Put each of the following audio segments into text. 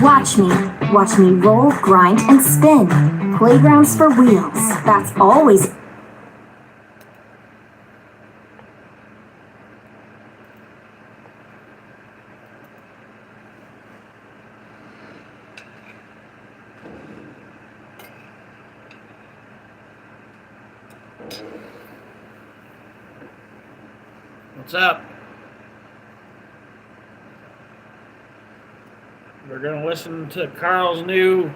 Watch me. Watch me roll, grind, and spin. Playgrounds for wheels. That's always... What's up? We're gonna listen to Carl's new...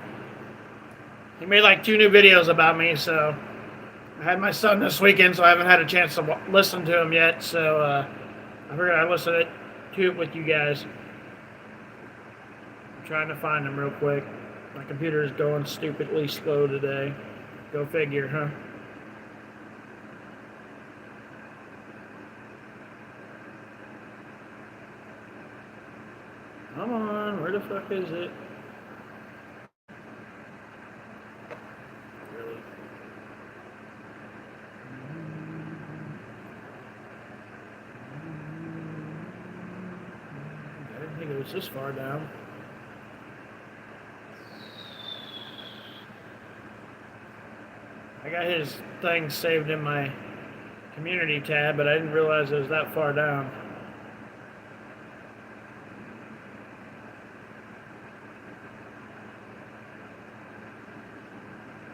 He made like 2 new videos about me, so... I had my son this weekend, so I haven't had a chance to listen to him yet, so I figured I'd listen to it with you guys. I'm trying to find him real quick. My computer is going stupidly slow today. Go figure, huh? Come on, where the fuck is it? Really? I didn't think it was this far down. I got his thing saved in my community tab, but I didn't realize it was that far down.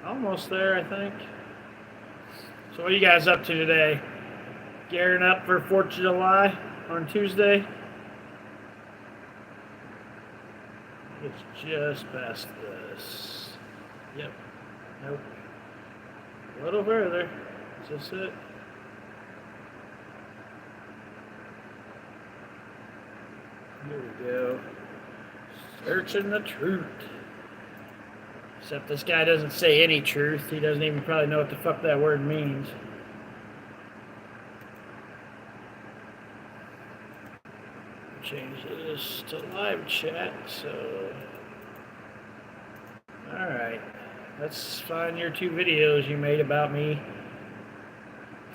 Almost there, I think. So what are you guys up to today? Gearing up for 4th of July on Tuesday? It's just past this. Yep. Nope. A little further. Is this it? Here we go. Searching the truth. Except this guy doesn't say any truth. He doesn't even probably know what the fuck that word means. Change this to live chat, so... Alright. Let's find your 2 videos you made about me.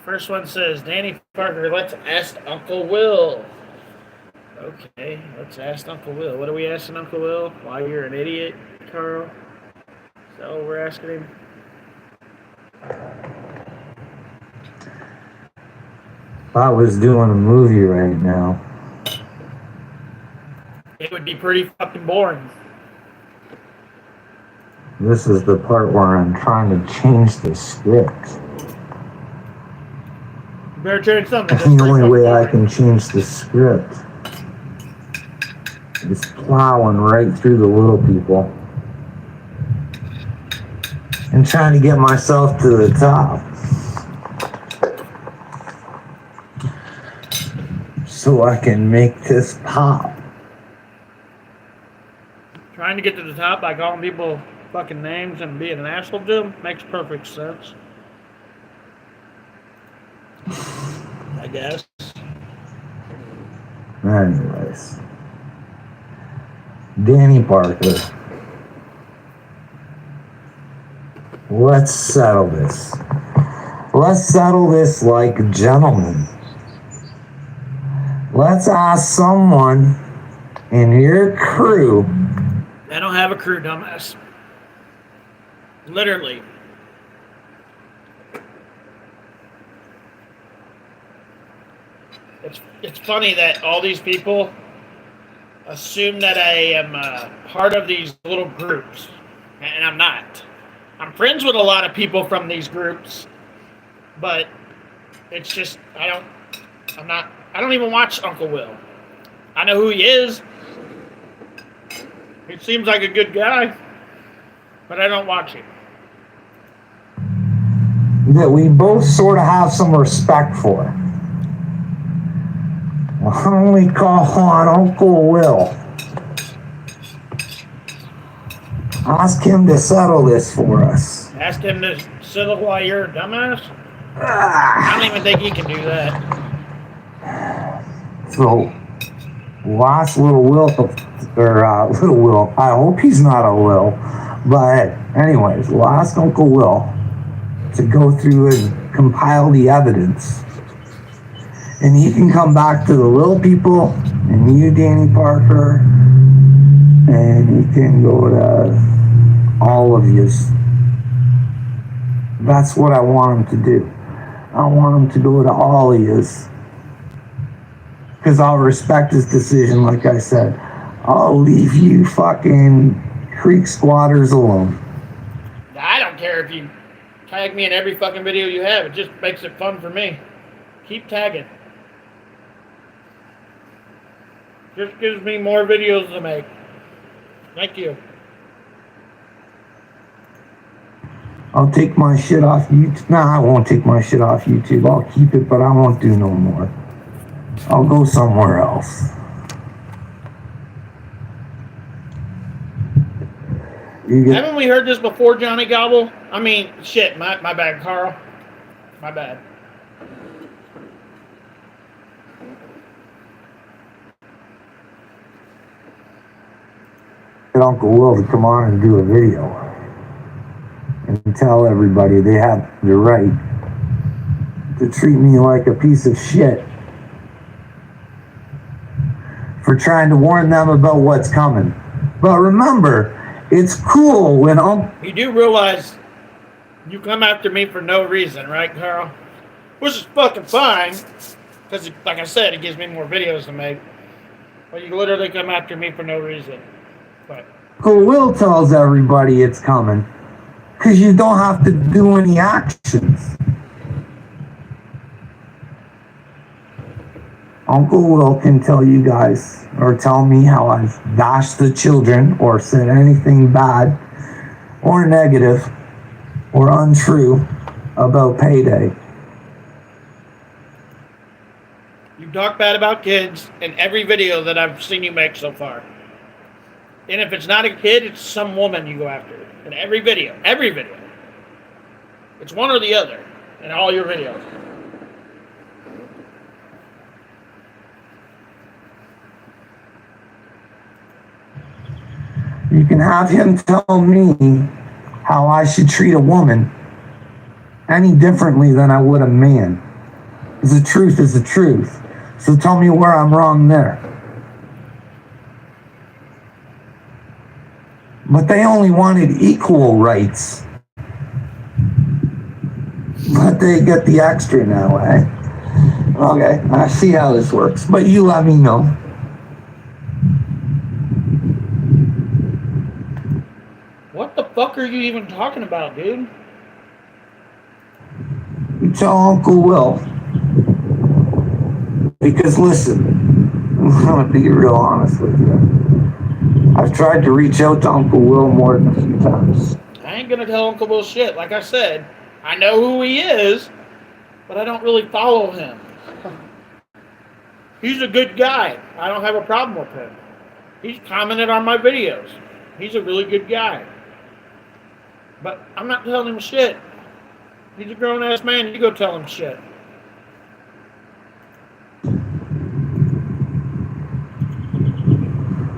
First one says, Danny Parker, let's ask Uncle Will. Okay, let's ask Uncle Will. What are we asking Uncle Will? Why you're an idiot, Carl? Is that what we're asking him? If I was doing a movie right now, It would be pretty fucking boring. this is the part where I'm trying to change the script. You better change something. The only way I can change the script is plowing right through the little people and trying to get myself to the top so I can make this pop. Trying to get to the top by calling people fucking names and being an asshole to them makes perfect sense. I guess. Anyways, Danny Parker, let's settle this. Let's settle this like gentlemen. Let's ask someone in your crew. I don't have a crew, dumbass. Literally. It's funny that all these people assume that I am part of these little groups, and I'm not. I'm friends with a lot of people from these groups, but it's just I don't even watch Uncle Will. I know who he is. He seems like a good guy, but I don't watch him. That we both sort of have some respect for. Why don't we call on Uncle Will? Ask him to settle this for us. Ask him to settle why you're a dumbass? I don't even think he can do that. So, last little Will, little Will, I hope he's not a Will, but anyways, we'll ask Uncle Will to go through and compile the evidence. And he can come back to the little people and you, Danny Parker, and he can go to all of yous. That's what I want him to do. I want him to go to all of yous. Because I'll respect his decision, like I said. I'll leave you fucking creek squatters alone. I don't care if you tag me in every fucking video you have. It just makes it fun for me. Keep tagging. Just gives me more videos to make. Thank you. I'll take my shit off YouTube. Nah, I won't take my shit off YouTube. I'll keep it, but I won't do no more. I'll go somewhere else. Haven't we heard this before, Johnny Gobble? I mean, shit, my bad, Carl. My bad. Get Uncle Will to come on and do a video and tell everybody they have the right to treat me like a piece of shit for trying to warn them about what's coming. But remember, it's cool when You do realize you come after me for no reason, right, Carl? Which is fucking fine, because, like I said, it gives me more videos to make. But you literally come after me for no reason. But Uncle Will tells everybody it's coming, because you don't have to do any actions. Uncle Will can tell you guys, or tell me how I've bashed the children, or said anything bad, or negative, or untrue about payday. you talk bad about kids in every video that I've seen you make so far. And if it's not a kid, it's some woman you go after. In every video. Every video. It's one or the other in all your videos. You can have him tell me how I should treat a woman any differently than I would a man. The truth is the truth. So tell me where I'm wrong there. But they only wanted equal rights. But they get the extra now, eh? Okay, I see how this works. But you let me know. What the fuck are you even talking about, dude? You tell Uncle Will. Because listen, I'm gonna be real honest with you. I've tried to reach out to Uncle Will more than a few times. I ain't gonna tell Uncle Will shit. Like I said, I know who he is, but I don't really follow him. He's a good guy. I don't have a problem with him. He's commented on my videos. He's a really good guy. But I'm not telling him shit. He's a grown-ass man. You go tell him shit.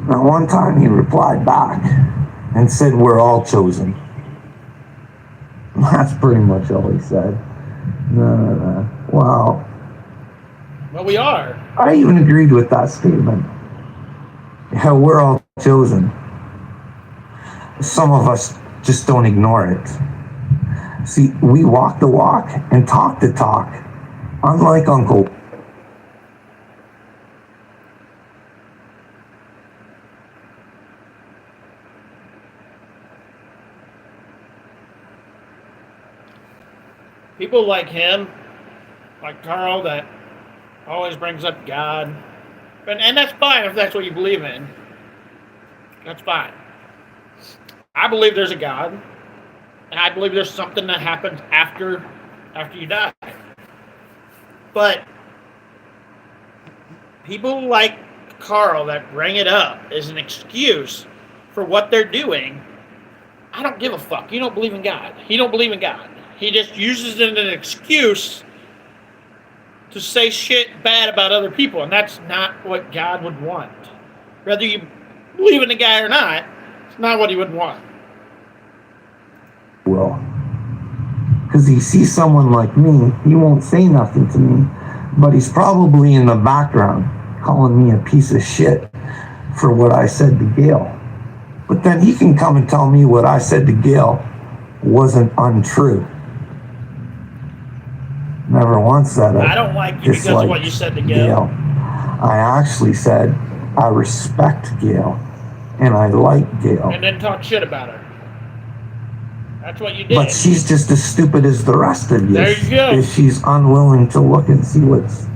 Now, one time he replied back and said, "We're all chosen." That's pretty much all he said. No. Well, We are. I even agreed with that statement. Yeah, we're all chosen. Some of us just don't ignore it. See, we walk the walk and talk the talk, unlike Uncle. People like him, like Carl, that always brings up God. And that's fine if that's what you believe in. That's fine. I believe there's a God. And I believe there's something that happens after you die. But people like Carl that bring it up as an excuse for what they're doing, I don't give a fuck. You don't believe in God. He don't believe in God. He just uses it as an excuse to say shit bad about other people, and that's not what God would want. Whether you believe in the guy or not, it's not what he would want. Well, because he sees someone like me, he won't say nothing to me, but he's probably in the background calling me a piece of shit for what I said to Gail. But then he can come and tell me what I said to Gail wasn't untrue. Never once said it. I don't like you because of what you said to Gail. I actually said I respect Gail and I like Gail. And then talk shit about her. That's what you did. But she's just as stupid as the rest of you. There you go. If she's unwilling to look and see what's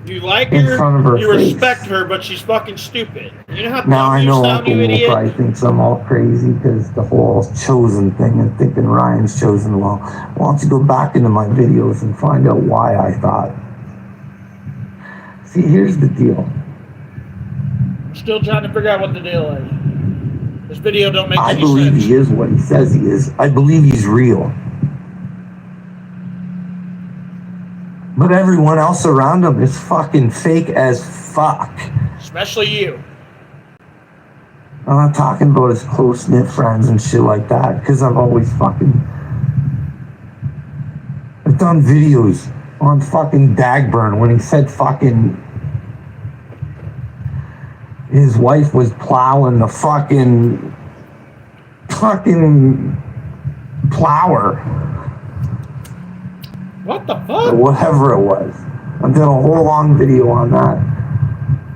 you like in her, front of her you face. respect her, but she's fucking stupid. You know how now I know sound, Uncle you Will idiot? probably thinks I'm all crazy because the whole chosen thing and thinking Ryan's chosen. Well, why don't you go back into my videos and find out why I thought. See, here's the deal. I'm still trying to figure out what the deal is. This video don't make any sense. I believe he is what he says he is. I believe he's real. But everyone else around him is fucking fake as fuck. Especially you. I'm not talking about his close-knit friends and shit like that, because I've always fucking... I've done videos on fucking Dagburn when he said fucking... His wife was plowing the fucking plower. What the fuck? Or whatever it was. I did a whole long video on that.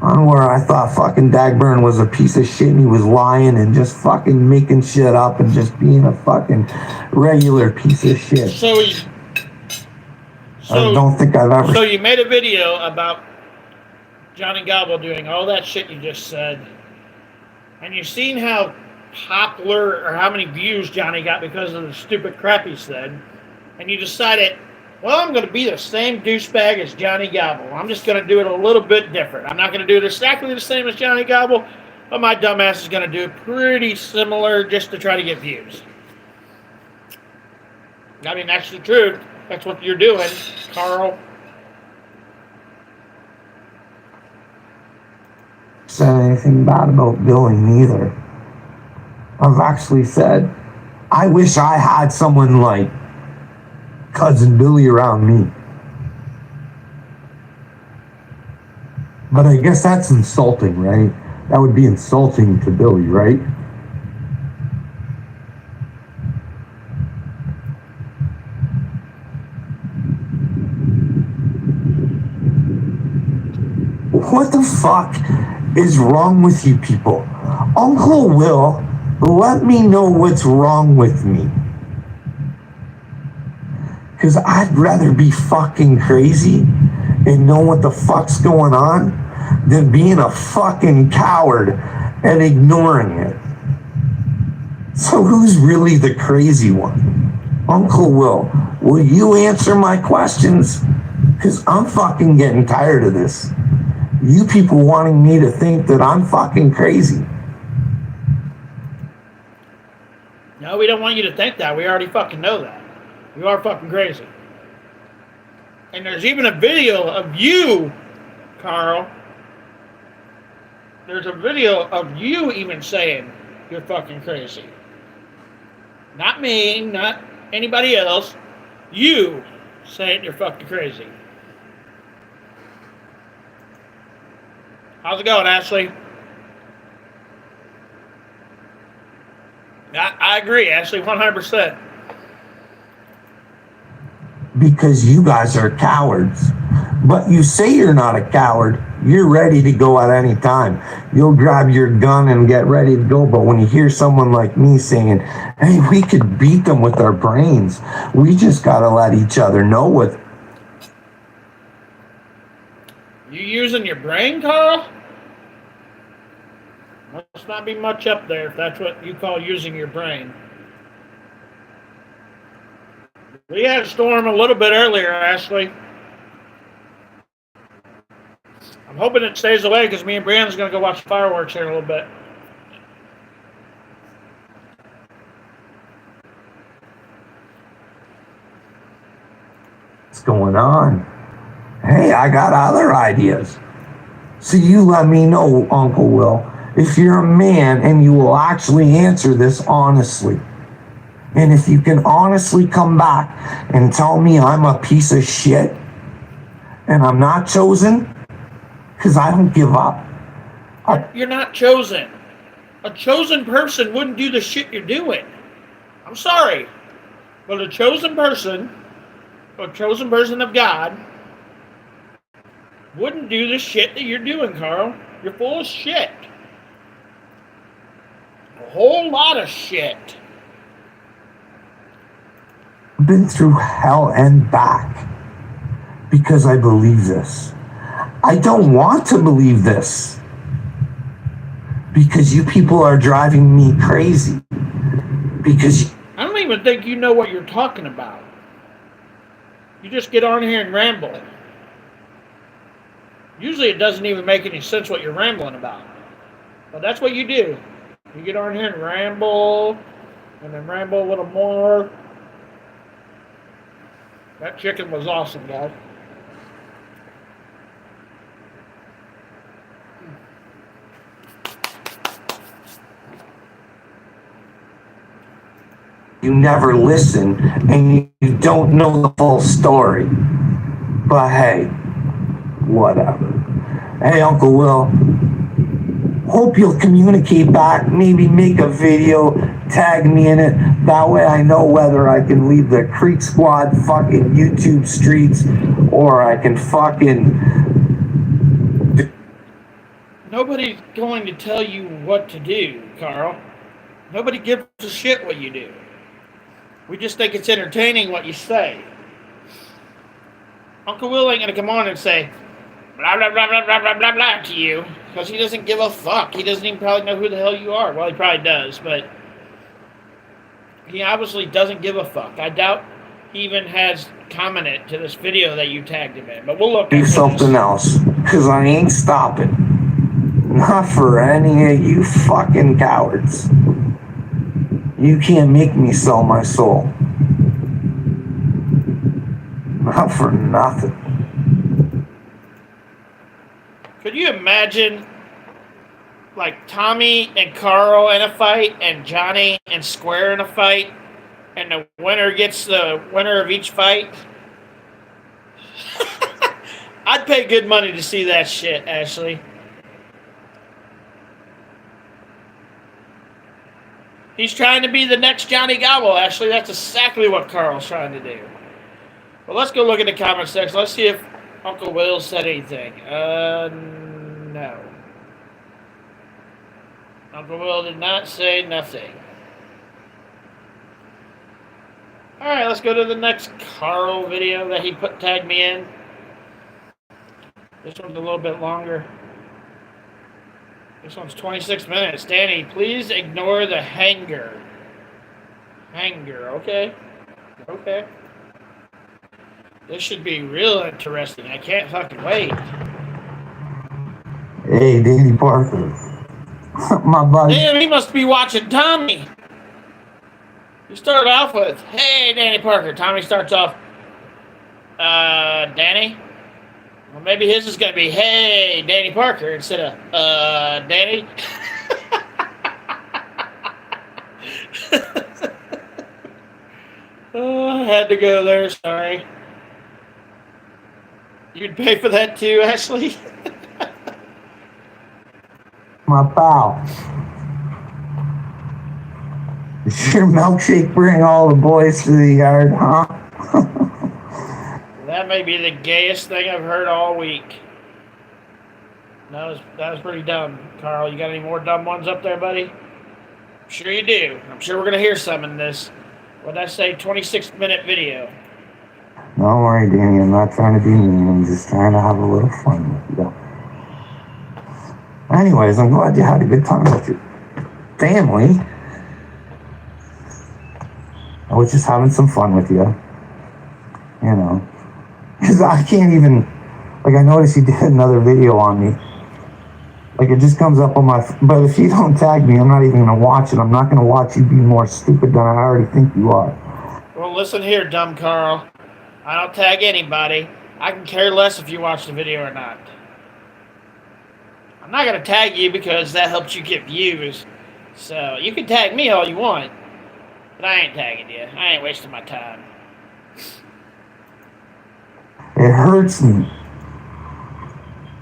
On where I thought fucking Dagburn was a piece of shit and he was lying and just fucking making shit up and just being a fucking regular piece of shit. I don't think I've ever... So you made a video about Johnny Gobble doing all that shit you just said, and you've seen how popular or how many views Johnny got because of the stupid crap he said, and you decided, well, I'm going to be the same douchebag as Johnny Gobble. I'm just going to do it a little bit different. I'm not going to do it exactly the same as Johnny Gobble, but my dumbass is going to do it pretty similar just to try to get views. I mean, that's the truth. That's what you're doing, Carl. Said anything bad about Billy neither. I've actually said, I wish I had someone like Cousin Billy around me. But I guess that's insulting, right? That would be insulting to Billy, right? What the fuck is wrong with you people? Uncle Will, let me know what's wrong with me. Because I'd rather be fucking crazy and know what the fuck's going on than being a fucking coward and ignoring it. So who's really the crazy one? Uncle will you answer my questions? Because I'm fucking getting tired of this. You people wanting me to think that I'm fucking crazy. No, we don't want you to think that. We already fucking know that. You are fucking crazy. And there's even a video of you, Carl. There's a video of you even saying you're fucking crazy. Not me, not anybody else. You saying you're fucking crazy. How's it going, Ashley? I agree, Ashley, 100%. Because you guys are cowards. But you say you're not a coward. You're ready to go at any time. You'll grab your gun and get ready to go. But when you hear someone like me saying, hey, we could beat them with our brains, we just got to let each other know what... You using your brain, Carl? Must not be much up there if that's what you call using your brain. We had a storm a little bit earlier, Ashley. I'm hoping it stays away because me and Brianna's going to go watch fireworks here in a little bit. What's going on? Hey, I got other ideas. So you let me know, Uncle Will, if you're a man and you will actually answer this honestly. And if you can honestly come back and tell me I'm a piece of shit and I'm not chosen, because I don't give up. You're not chosen. A chosen person wouldn't do the shit you're doing. I'm sorry. But a chosen person of God, wouldn't do the shit that you're doing, Carl. You're full of shit. A whole lot of shit. I've been through hell and back because I believe this. I don't want to believe this because you people are driving me crazy. Because I don't even think you know what you're talking about. You just get on here and ramble. Usually it doesn't even make any sense what you're rambling about. But that's what you do. You get on here and ramble, and then ramble a little more. That chicken was awesome, guys. you never listen and you don't know the full story. But hey, whatever. Hey, Uncle Will, hope you'll communicate back, maybe make a video, tag me in it. That way I know whether I can leave the Creek Squad fucking YouTube streets or I can fucking... Nobody's going to tell you what to do, Carl. Nobody gives a shit what you do. We just think it's entertaining what you say. Uncle Will ain't going to come on and say, blah, blah, blah, blah, blah, blah, blah, blah to you, because he doesn't give a fuck. He doesn't even probably know who the hell you are. Well, he probably does, but he obviously doesn't give a fuck. I doubt he even has commented to this video that you tagged him in, but we'll look. Do something else, because I ain't stopping. Not for any of you fucking cowards. You can't make me sell my soul. Not for nothing. Could you imagine, like, Tommy and Carl in a fight, and Johnny and Square in a fight, and the winner gets the winner of each fight? I'd pay good money to see that shit, Ashley. He's trying to be the next Johnny Gobble, Ashley. That's exactly what Carl's trying to do. Well, let's go look in the comment section. Let's see if Uncle Will said anything. No. Uncle Will did not say nothing. Alright, let's go to the next Carl video that he tagged me in. This one's a little bit longer. This one's 26 minutes. Danny, please ignore the hanger. Hanger, okay. Okay. This should be real interesting. I can't fucking wait. Hey, Danny Parker. My buddy. Damn, he must be watching Tommy. You start off with, hey, Danny Parker. Tommy starts off, Danny? Well, maybe his is going to be, hey, Danny Parker, instead of, Danny. Oh, I had to go there, sorry. You'd pay for that too, Ashley? My pal. Does your milkshake bring all the boys to the yard, huh? That may be the gayest thing I've heard all week. That was pretty dumb, Carl. You got any more dumb ones up there, buddy? I'm sure you do. I'm sure we're going to hear some in this, what did I say, 26-minute video. Don't worry, Danny. I'm not trying to be mean. I'm just trying to have a little fun with you. Anyways, I'm glad you had a good time with your family. I was just having some fun with you. You know. Because I can't even... Like, I noticed you did another video on me. Like, it just comes up on my... But if you don't tag me, I'm not even going to watch it. I'm not going to watch you be more stupid than I already think you are. Well, listen here, dumb Carl. I don't tag anybody. I can care less if you watch the video or not. I'm not going to tag you because that helps you get views. So, you can tag me all you want. But I ain't tagging you. I ain't wasting my time. It hurts me.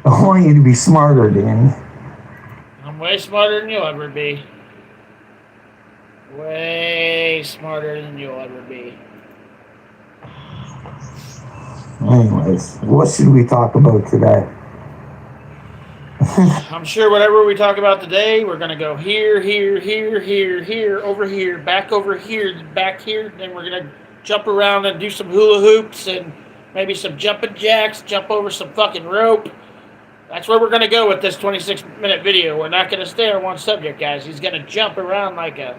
I want you to be smarter, Danny. I'm way smarter than you'll ever be. Way smarter than you'll ever be. Anyways, what should we talk about today? I'm sure whatever we talk about today, we're going to go here, over here, back over here, back here. Then we're going to jump around and do some hula hoops and maybe some jumping jacks, jump over some fucking rope. That's where we're going to go with this 26-minute video. We're not going to stay on one subject, guys. He's going to jump around like a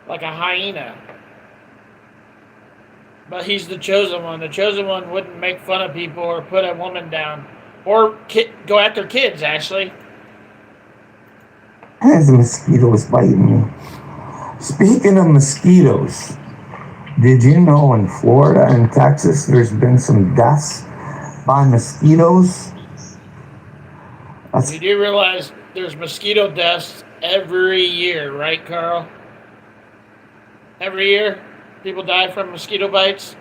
hyena. But he's the chosen one. The chosen one wouldn't make fun of people or put a woman down. Or go after kids, actually. There's mosquitoes biting me. Speaking of mosquitoes, did you know in Florida and Texas there's been some deaths by mosquitoes? You do realize there's mosquito deaths every year, right, Carl? Every year, people die from mosquito bites.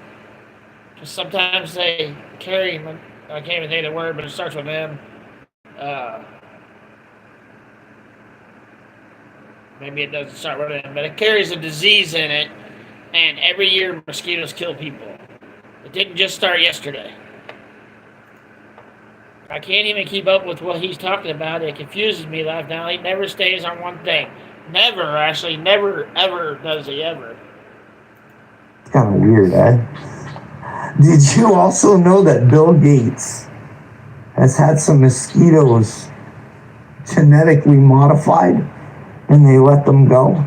Just sometimes they carry, I can't even think of the word, but it starts with M. Maybe it doesn't start with M, but it carries a disease in it, and every year mosquitoes kill people. It didn't just start yesterday. I can't even keep up with what he's talking about. It confuses me life now. He never stays on one thing. Never, ever does he ever. It's kind of weird, Did you also know that Bill Gates has had some mosquitoes genetically modified and they let them go?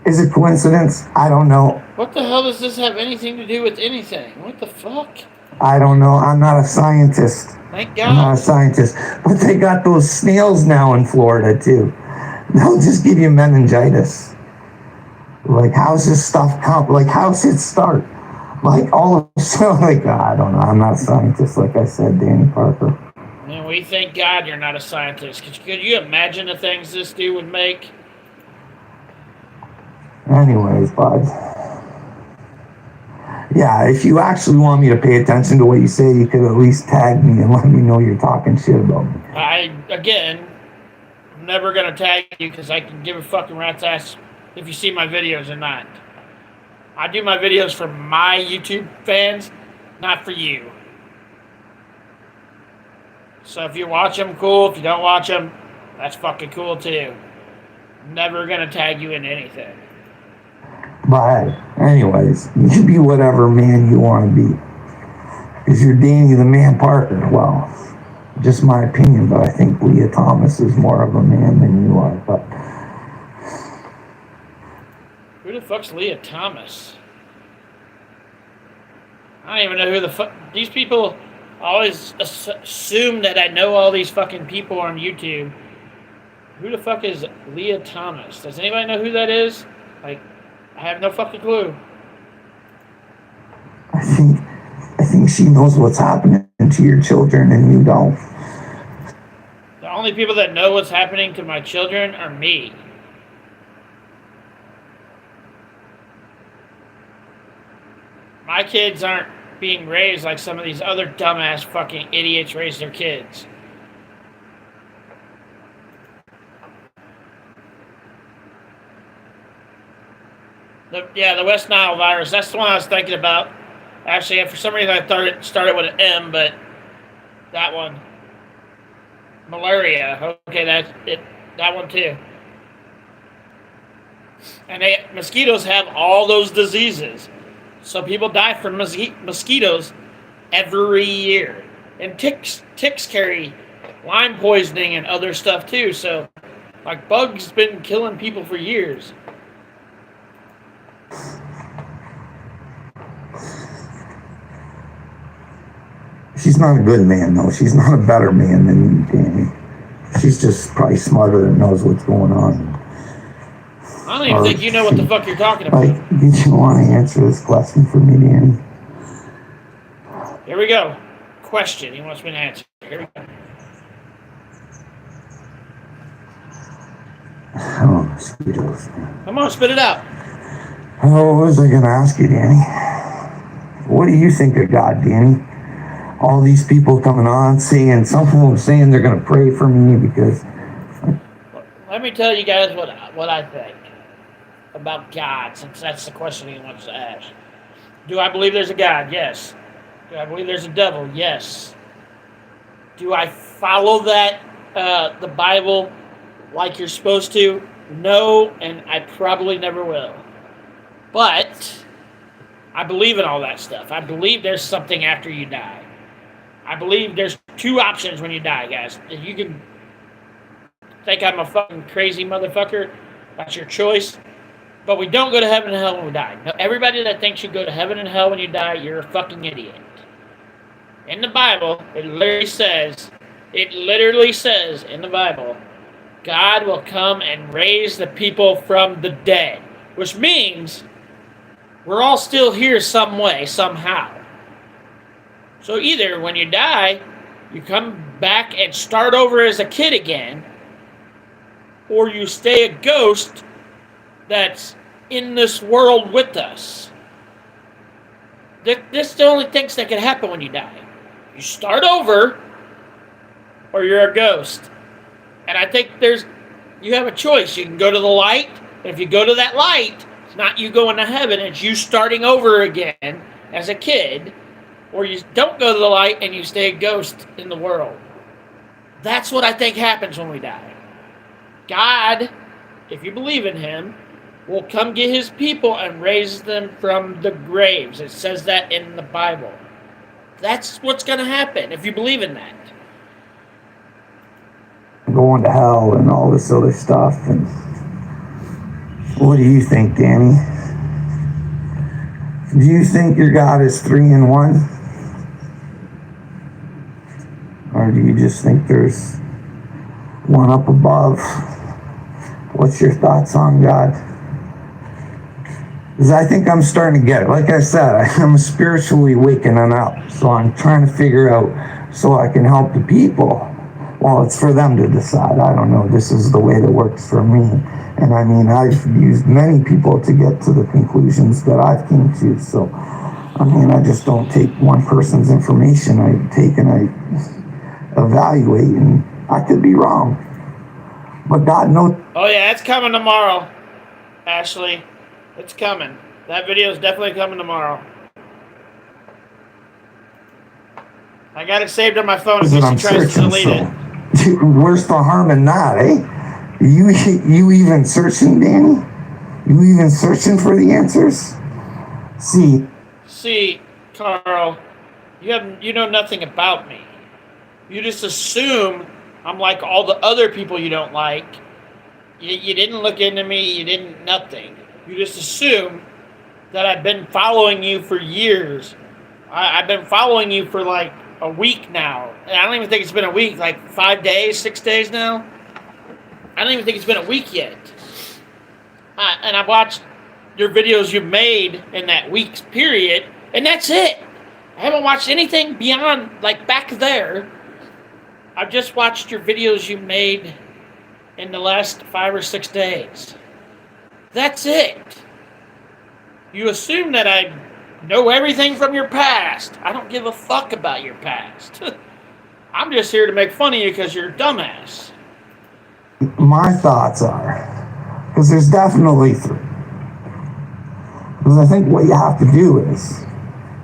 Is it coincidence? I don't know. What the hell does this have anything to do with anything? What the fuck? I don't know. I'm not a scientist. Thank God. I'm not a scientist. But they got those snails now in Florida, too. They'll just give you meningitis. Like, how's this stuff come? Like, how's it start? Like, all of a sudden, like, I don't know. I'm not a scientist, like I said, Danny Parker. Man, we thank God you're not a scientist. Could you imagine the things this dude would make? Anyways, bud. Yeah, if you actually want me to pay attention to what you say, you could at least tag me and let me know you're talking shit about me. I'm never going to tag you because I can give a fucking rat's ass if you see my videos or not. I do my videos for my YouTube fans, not for you. So if you watch them, cool. If you don't watch them, that's fucking cool too. Never going to tag you in anything. But anyways, you can be whatever man you want to be. Because you're Danny the Man Parker. Well, just my opinion, but I think Leah Thomas is more of a man than you are. But who the fuck's Leah Thomas? I don't even know who the fuck... These people always assume that I know all these fucking people on YouTube. Who the fuck is Leah Thomas? Does anybody know who that is? Like, I have no fucking clue. I think she knows what's happening to your children and you don't. The only people that know what's happening to my children are me. My kids aren't being raised like some of these other dumbass fucking idiots raise their kids. The West Nile virus, that's the one I was thinking about. Actually, for some reason I started with an M, but that one. Malaria, okay, that's it. That one too. And mosquitoes have all those diseases. So people die from mosquitoes every year. And ticks carry Lyme poisoning and other stuff too. So, like, bugs been killing people for years. She's not a good man, though. She's not a better man than you, Danny. She's just probably smarter and knows what's going on. I don't even think you know what the fuck you're talking about. Like, did you want to answer this question for me, Danny? Here we go. Question. He wants me to answer. Here we go. Oh, mosquitoes. Come on, spit it out. Oh, what was I going to ask you, Danny? What do you think of God, Danny? All these people coming on saying, some of them saying they're going to pray for me because... Let me tell you guys what I think. about God, since that's the question he wants to ask. Do I believe there's a God? Yes. Do I believe there's a devil? Yes. Do I follow that, the Bible, like you're supposed to? No, and I probably never will. But I believe in all that stuff. I believe there's something after you die. I believe there's two options when you die, guys. You can think I'm a fucking crazy motherfucker. That's your choice. But we don't go to heaven and hell when we die. No, everybody that thinks you go to heaven and hell when you die, you're a fucking idiot. In the Bible, it literally says in the Bible, God will come and raise the people from the dead. Which means we're all still here some way, somehow. So either when you die, you come back and start over as a kid again, or you stay a ghost that's in this world with us. This is the only things that can happen when you die. You start over, or you're a ghost. And I think you have a choice. You can go to the light, and if you go to that light, it's not you going to heaven, it's you starting over again as a kid. Or you don't go to the light and you stay a ghost in the world. That's what I think happens when we die. God, if you believe in him, will come get his people and raise them from the graves. It says that in the Bible. That's what's going to happen if you believe in that. Going to hell and all this other stuff. And what do you think, Danny? Do you think your God is 3 in 1? Or do you just think there's one up above? What's your thoughts on God? Because I think I'm starting to get it. Like I said, I'm spiritually awakening up. So I'm trying to figure out so I can help the people. Well, it's for them to decide. I don't know. This is the way that works for me. And I mean, I've used many people to get to the conclusions that I've come to. So, I mean, I just don't take one person's information. I take and I evaluate, and I could be wrong. But God knows. Oh, yeah, it's coming tomorrow, Ashley. It's coming. That video is definitely coming tomorrow. I got it saved on my phone in case he tries to delete it. Dude, where's the harm in that, eh? You even searching, Danny? You even searching for the answers? See, Carl, you know nothing about me. You just assume I'm like all the other people you don't like. You didn't look into me. You didn't nothing. You just assume that I've been following you for years. I've been following you for like a week now. And I don't even think it's been a week, like 5 days, 6 days now. I don't even think it's been a week yet. And I watched your videos you made in that week's period, and that's it. I haven't watched anything beyond, like, back there. I've just watched your videos you made in the last 5 or 6 days. That's it. You assume that I know everything from your past. I don't give a fuck about your past. I'm just here to make fun of you because you're a dumbass. My thoughts are, because there's definitely 3. Because I think what you have to do is,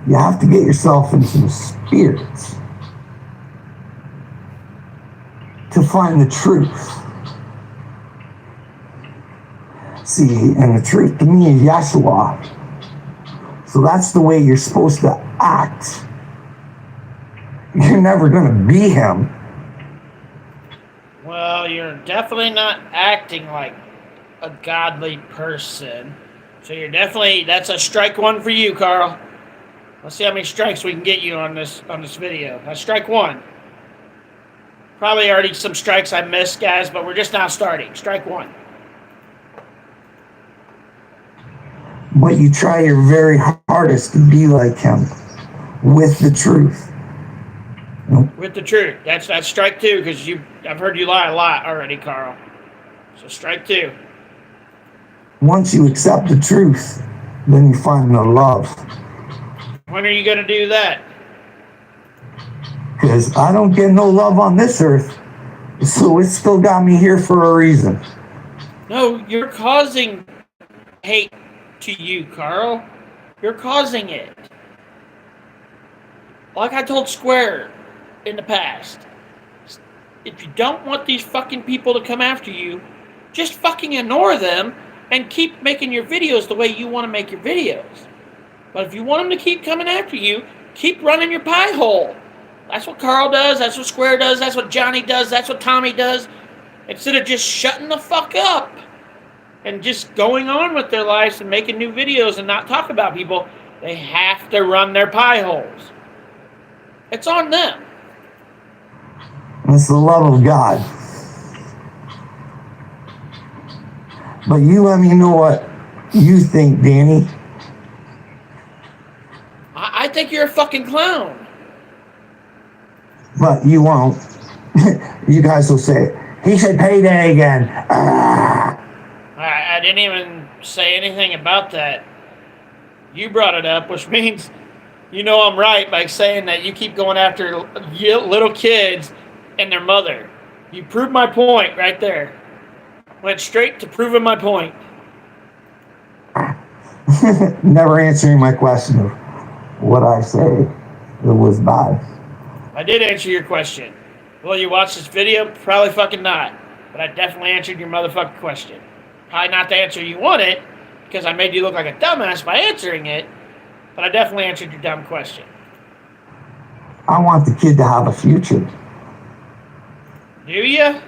you have to get yourself into the spirits to find the truth. See, and the truth to me is Yeshua. So that's the way you're supposed to act. You're never going to be him. Well, you're definitely not acting like a godly person. So you're definitely, that's a strike 1 for you, Carl. Let's see how many strikes we can get you on this video. That's strike 1. Probably already some strikes I missed, guys, but we're just now starting. Strike 1. But you try your very hardest to be like him with the truth. With the truth. That's strike 2, because I've heard you lie a lot already, Carl. So strike 2. Once you accept the truth, then you find the love. When are you going to do that? Because I don't get no love on this earth, so it's still got me here for a reason. No, you're causing hate to you, Carl. You're causing it. Like I told Square in the past, if you don't want these fucking people to come after you, just fucking ignore them and keep making your videos the way you want to make your videos. But if you want them to keep coming after you, keep running your pie hole. That's what Carl does, that's what Square does, that's what Johnny does, that's what Tommy does. Instead of just shutting the fuck up and just going on with their lives and making new videos and not talk about people, they have to run their pie holes. It's on them. It's the love of God. But you let me know what you think, Danny. I think you're a fucking clown. But you won't. You guys will say, he said payday again. I didn't even say anything about that. You brought it up, which means you know I'm right by saying that you keep going after little kids and their mother. You proved my point right there. Went straight to proving my point. Never answering my question of what I say. It was bad. I did answer your question. Will you watch this video? Probably fucking not. But I definitely answered your motherfucking question. Probably not the answer you wanted, because I made you look like a dumbass by answering it, but I definitely answered your dumb question. I want the kid to have a future. Do you?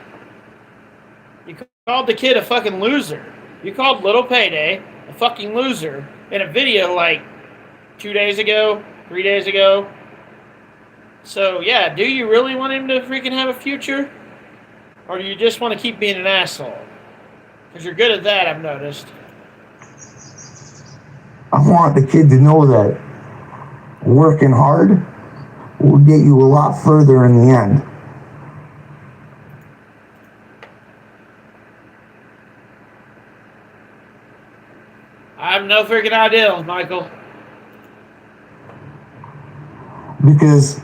You called the kid a fucking loser. You called Little Payday a fucking loser in a video like 2 days ago, 3 days ago. So, yeah, do you really want him to freaking have a future? Or do you just want to keep being an asshole? Because you're good at that, I've noticed. I want the kid to know that working hard will get you a lot further in the end. I have no freaking idea, Michael. Because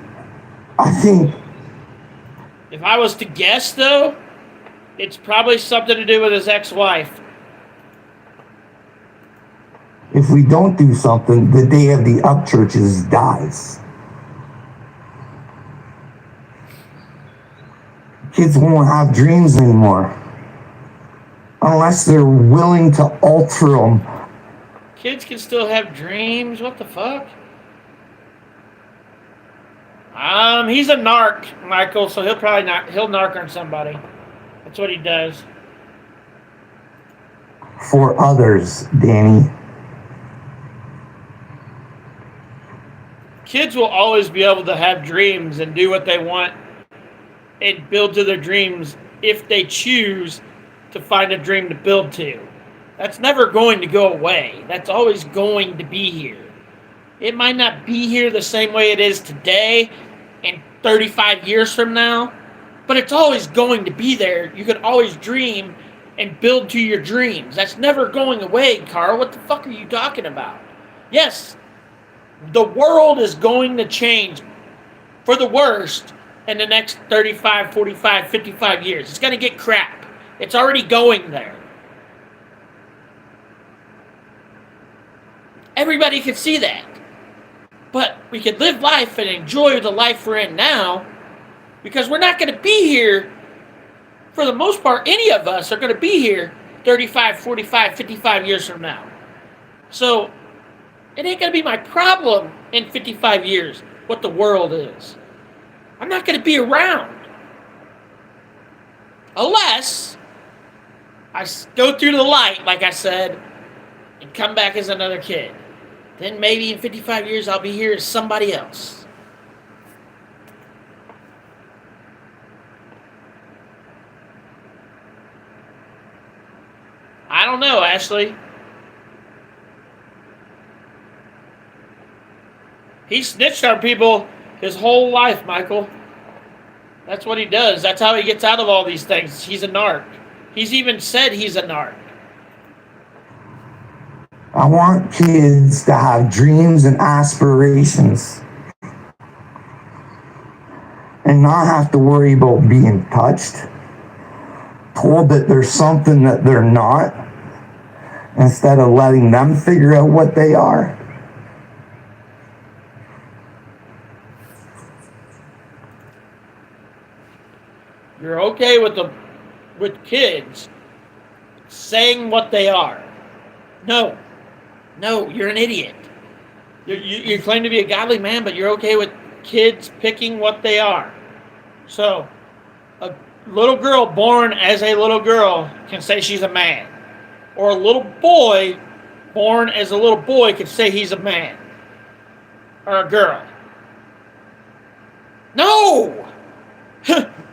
I think... If I was to guess, though, it's probably something to do with his ex-wife. If we don't do something, the day of the up churches dies. Kids won't have dreams anymore. Unless they're willing to alter them. Kids can still have dreams? What the fuck? He's a narc, Michael, so he'll narc on somebody. That's what he does. For others, Danny. Kids will always be able to have dreams and do what they want and build to their dreams if they choose to find a dream to build to. That's never going to go away. That's always going to be here. It might not be here the same way it is today and 35 years from now, but it's always going to be there. You can always dream and build to your dreams. That's never going away, Carl. What the fuck are you talking about? Yes, the world is going to change for the worst in the next 35, 45, 55 years. It's going to get crap. It's already going there. Everybody can see that. But we can live life and enjoy the life we're in now, because we're not going to be here, for the most part, any of us are going to be here 35, 45, 55 years from now. So, it ain't going to be my problem in 55 years what the world is. I'm not going to be around. Unless I go through the light, like I said, and come back as another kid. Then maybe in 55 years I'll be here as somebody else. I don't know, Ashley. He snitched on people his whole life, Michael. That's what he does. That's how he gets out of all these things. He's a narc. He's even said he's a narc. I want kids to have dreams and aspirations and not have to worry about being touched, told that there's something that they're not, instead of letting them figure out what they are? You're okay with kids saying what they are. No, you're an idiot. You claim to be a godly man, but you're okay with kids picking what they are. So, a little girl born as a little girl can say she's a man. Or a little boy born as a little boy can say he's a man. Or a girl. No!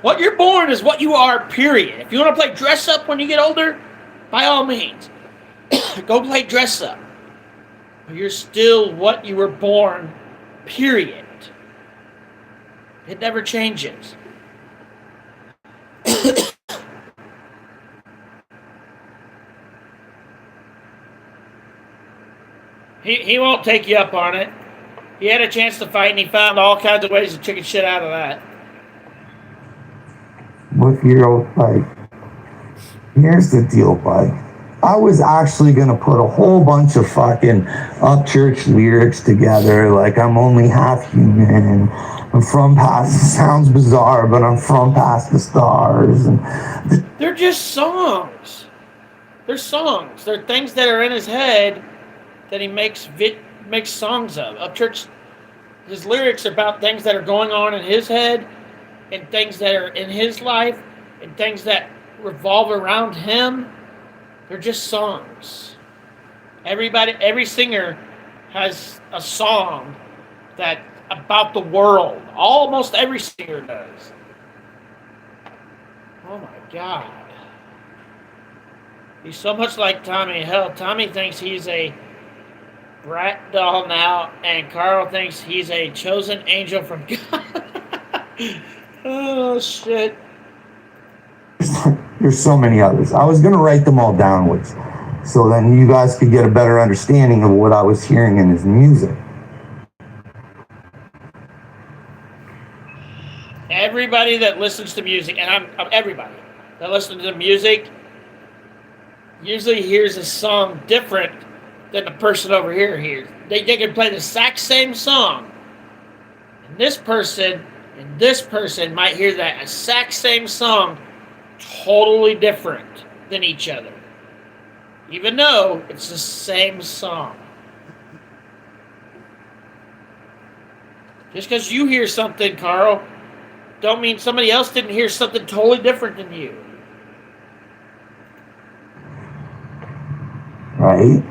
What you're born is what you are, period. If you want to play dress up when you get older, by all means, go play dress up. But you're still what you were born, period. It never changes. He won't take you up on it. He had a chance to fight, and he found all kinds of ways to chicken shit out of that. With your like, here's the deal, bud. I was actually gonna put a whole bunch of fucking up church lyrics together, like I'm only half human. I'm from past. It sounds bizarre, but I'm from past the stars. And they're just songs. They're songs. They're things that are in his head that he makes songs of. Up church, his lyrics are about things that are going on in his head, and things that are in his life, and things that revolve around him. They're just songs. Every singer has a song that about the world. Almost every singer does. Oh my God. He's so much like Tommy. Hell, Tommy thinks he's a brat doll now, and Carl thinks he's a chosen angel from God. Oh, shit. There's so many others. I was going to write them all down, so then you guys could get a better understanding of what I was hearing in his music. Everybody that listens to music, and I'm everybody that listens to music, usually hears a song different than the person over here hears. They can play the exact same song, and this person might hear that exact same song totally different than each other, even though it's the same song. Just because you hear something, Carl, don't mean somebody else didn't hear something totally different than you. Right?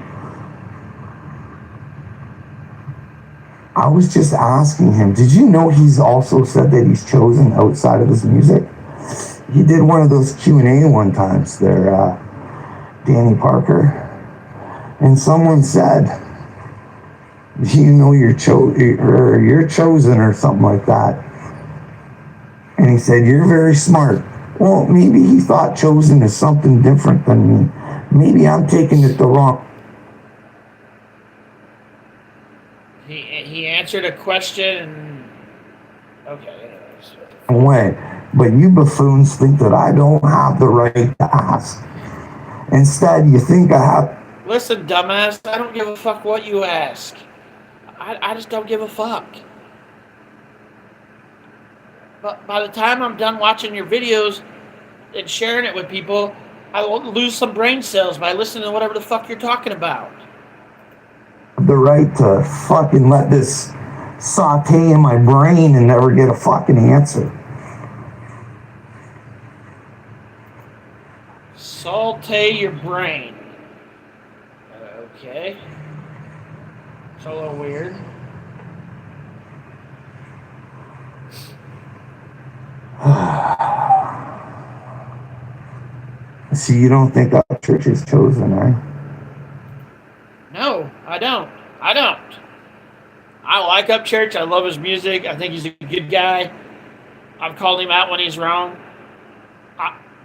I was just asking him, did you know he's also said that he's chosen outside of his music? He did one of those Q&A one times there, Danny Parker. And someone said, do you know you're chosen or something like that? And he said, you're very smart. Well, maybe he thought chosen is something different than me. Maybe I'm taking it the wrong. He answered a question. Okay. Way. But you buffoons think that I don't have the right to ask. Instead, you think I have. Listen, dumbass, I don't give a fuck what you ask. I just don't give a fuck. But by the time I'm done watching your videos and sharing it with people, I will lose some brain cells by listening to whatever the fuck you're talking about. The right to fucking let this saute in my brain and never get a fucking answer. Saute your brain. Okay. It's a little weird. So you don't think our church is chosen, eh? No, I don't. I like Upchurch. I love his music. I think he's a good guy. I've called him out when he's wrong.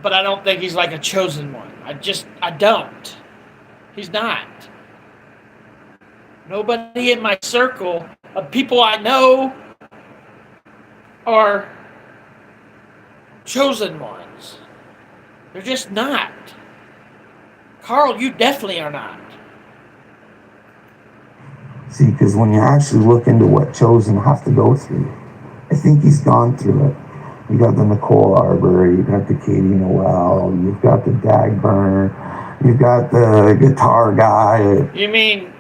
But I don't think he's like a chosen one. I don't. He's not. Nobody in my circle of people I know are chosen ones. They're just not. Carl, you definitely are not. See, because when you actually look into what Chosen have to go through, I think he's gone through it. You got the Nicole Arbor, you got the Katie Noel, you've got the Dagburn, you've got the guitar guy. You mean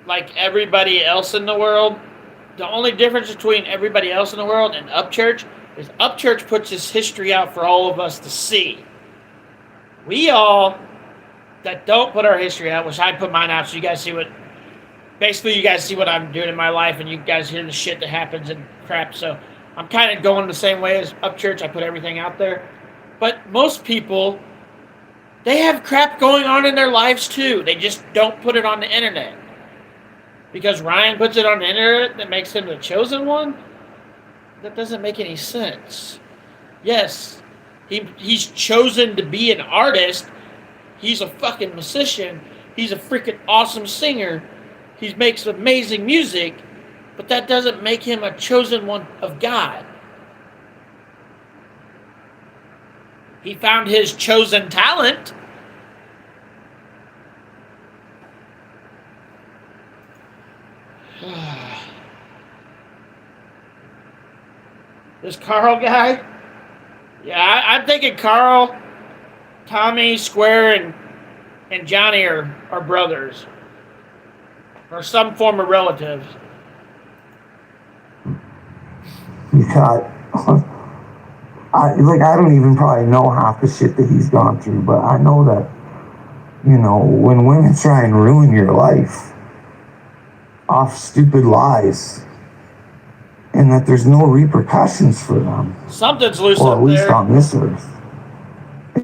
like everybody else in the world? The only difference between everybody else in the world and Upchurch is Upchurch puts his history out for all of us to see. We all that don't put our history out, which I put mine out so you guys see what, basically you guys see what I'm doing in my life and you guys hear the shit that happens and crap. So I'm kind of going the same way as Upchurch. I put everything out there. But most people, they have crap going on in their lives too. They just don't put it on the internet. Because Ryan puts it on the internet that makes him the chosen one? That doesn't make any sense. Yes, he's chosen to be an artist. He's a fucking musician. He's a freaking awesome singer. He makes amazing music. But that doesn't make him a chosen one of God. He found his chosen talent. This Carl guy? Yeah, I'm thinking Carl, Tommy, Square, and Johnny are brothers. Or some form of relatives. You got, I don't even probably know half the shit that he's gone through, but I know that, when women try and ruin your life off stupid lies, and that there's no repercussions for them. Something's loose or up at least there. on this earth.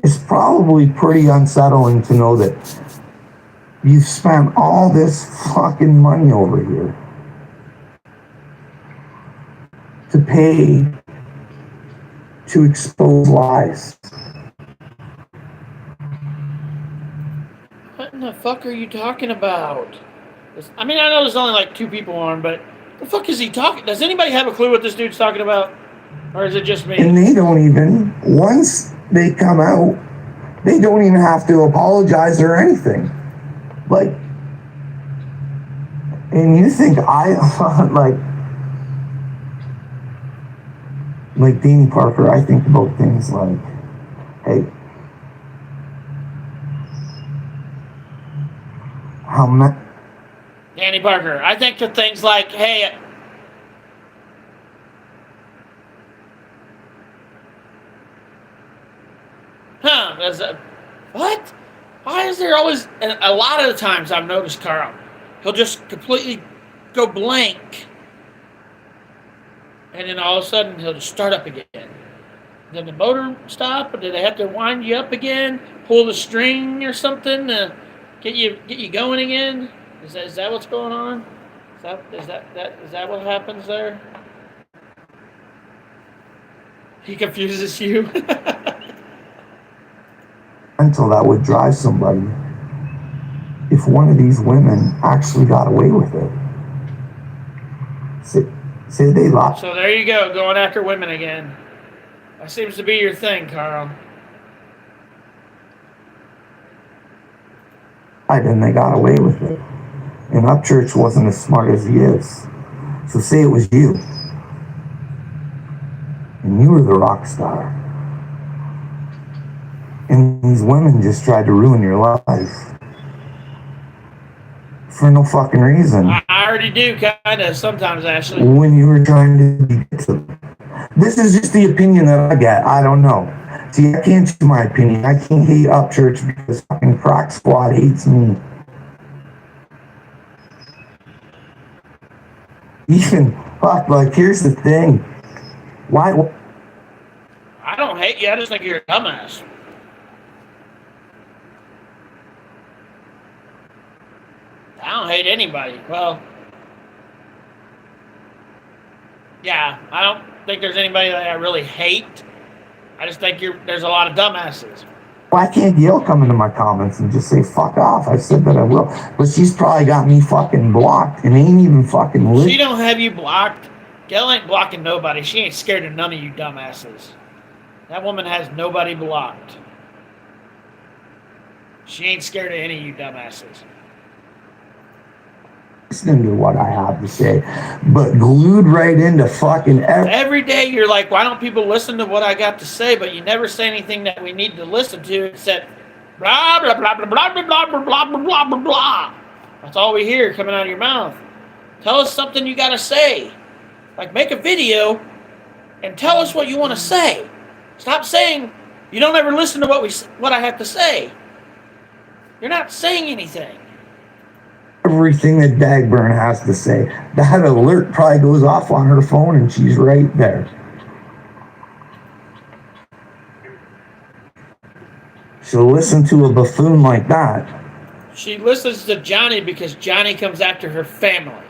It's probably pretty unsettling to know that you've spent all this fucking money over here to pay to expose lies. What in the fuck are you talking about? I mean, I know there's only like 2 people on, but the fuck is he talking? Does anybody have a clue what this dude's talking about? Or is it just me? And they don't even, once they come out, they don't even have to apologize or anything. And you think like Danny Parker, I think about things like, hey, how much? Danny Parker. I think of things like, hey, what? Why is there always, and a lot of the times I've noticed Carl, he'll just completely go blank. And then all of a sudden he'll just start up again. Then the motor stop, or do they have to wind you up again? Pull the string or something to get you going again? Is that what's going on? Is that what happens there? He confuses you. Until that would drive somebody. If one of these women actually got away with it, say they lost. So there you go, going after women again. That seems to be your thing, Carl. And they got away with it. And Upchurch wasn't as smart as he is. So say it was you. And you were the rock star. And these women just tried to ruin your life. For no fucking reason. I already do, kind of, sometimes, Ashley. When you were trying to get to them. This is just the opinion that I get. I don't know. See, I can't choose my opinion. I can't hate Upchurch because fucking Crack Squad hates me. Even, here's the thing. Why? I don't hate you, I just think you're a dumbass. I don't hate anybody. Well, yeah, I don't think there's anybody that I really hate. I just think there's a lot of dumbasses. Why can't Gail come into my comments and just say, fuck off? I said that I will. But she's probably got me fucking blocked and ain't even fucking lit. She don't have you blocked. Gail ain't blocking nobody. She ain't scared of none of you dumbasses. That woman has nobody blocked. She ain't scared of any of you dumbasses. Listening to what I have to say, but glued right into fucking every day you're like, why don't people listen to what I got to say? But you never say anything that we need to listen to except blah blah blah blah blah blah blah blah blah blah blah blah blah. That's all we hear coming out of your mouth. Tell us something you gotta say. Like, make a video and tell us what you want to say. Stop saying you don't ever listen to what I have to say. You're not saying anything. Everything that Dagburn has to say. That alert probably goes off on her phone and she's right there. She'll listen to a buffoon like that. She listens to Johnny because Johnny comes after her family.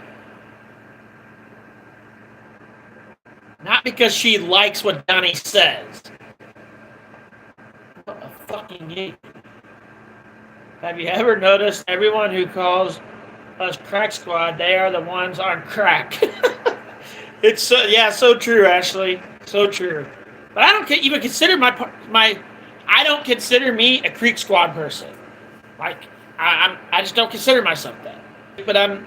Not because she likes what Johnny says. What a fucking idiot. Have you ever noticed everyone who calls us Crack Squad, they are the ones on crack? It's so true, Ashley. So true. But I don't even consider I don't consider me a Creek Squad person. Like, I just don't consider myself that. But I'm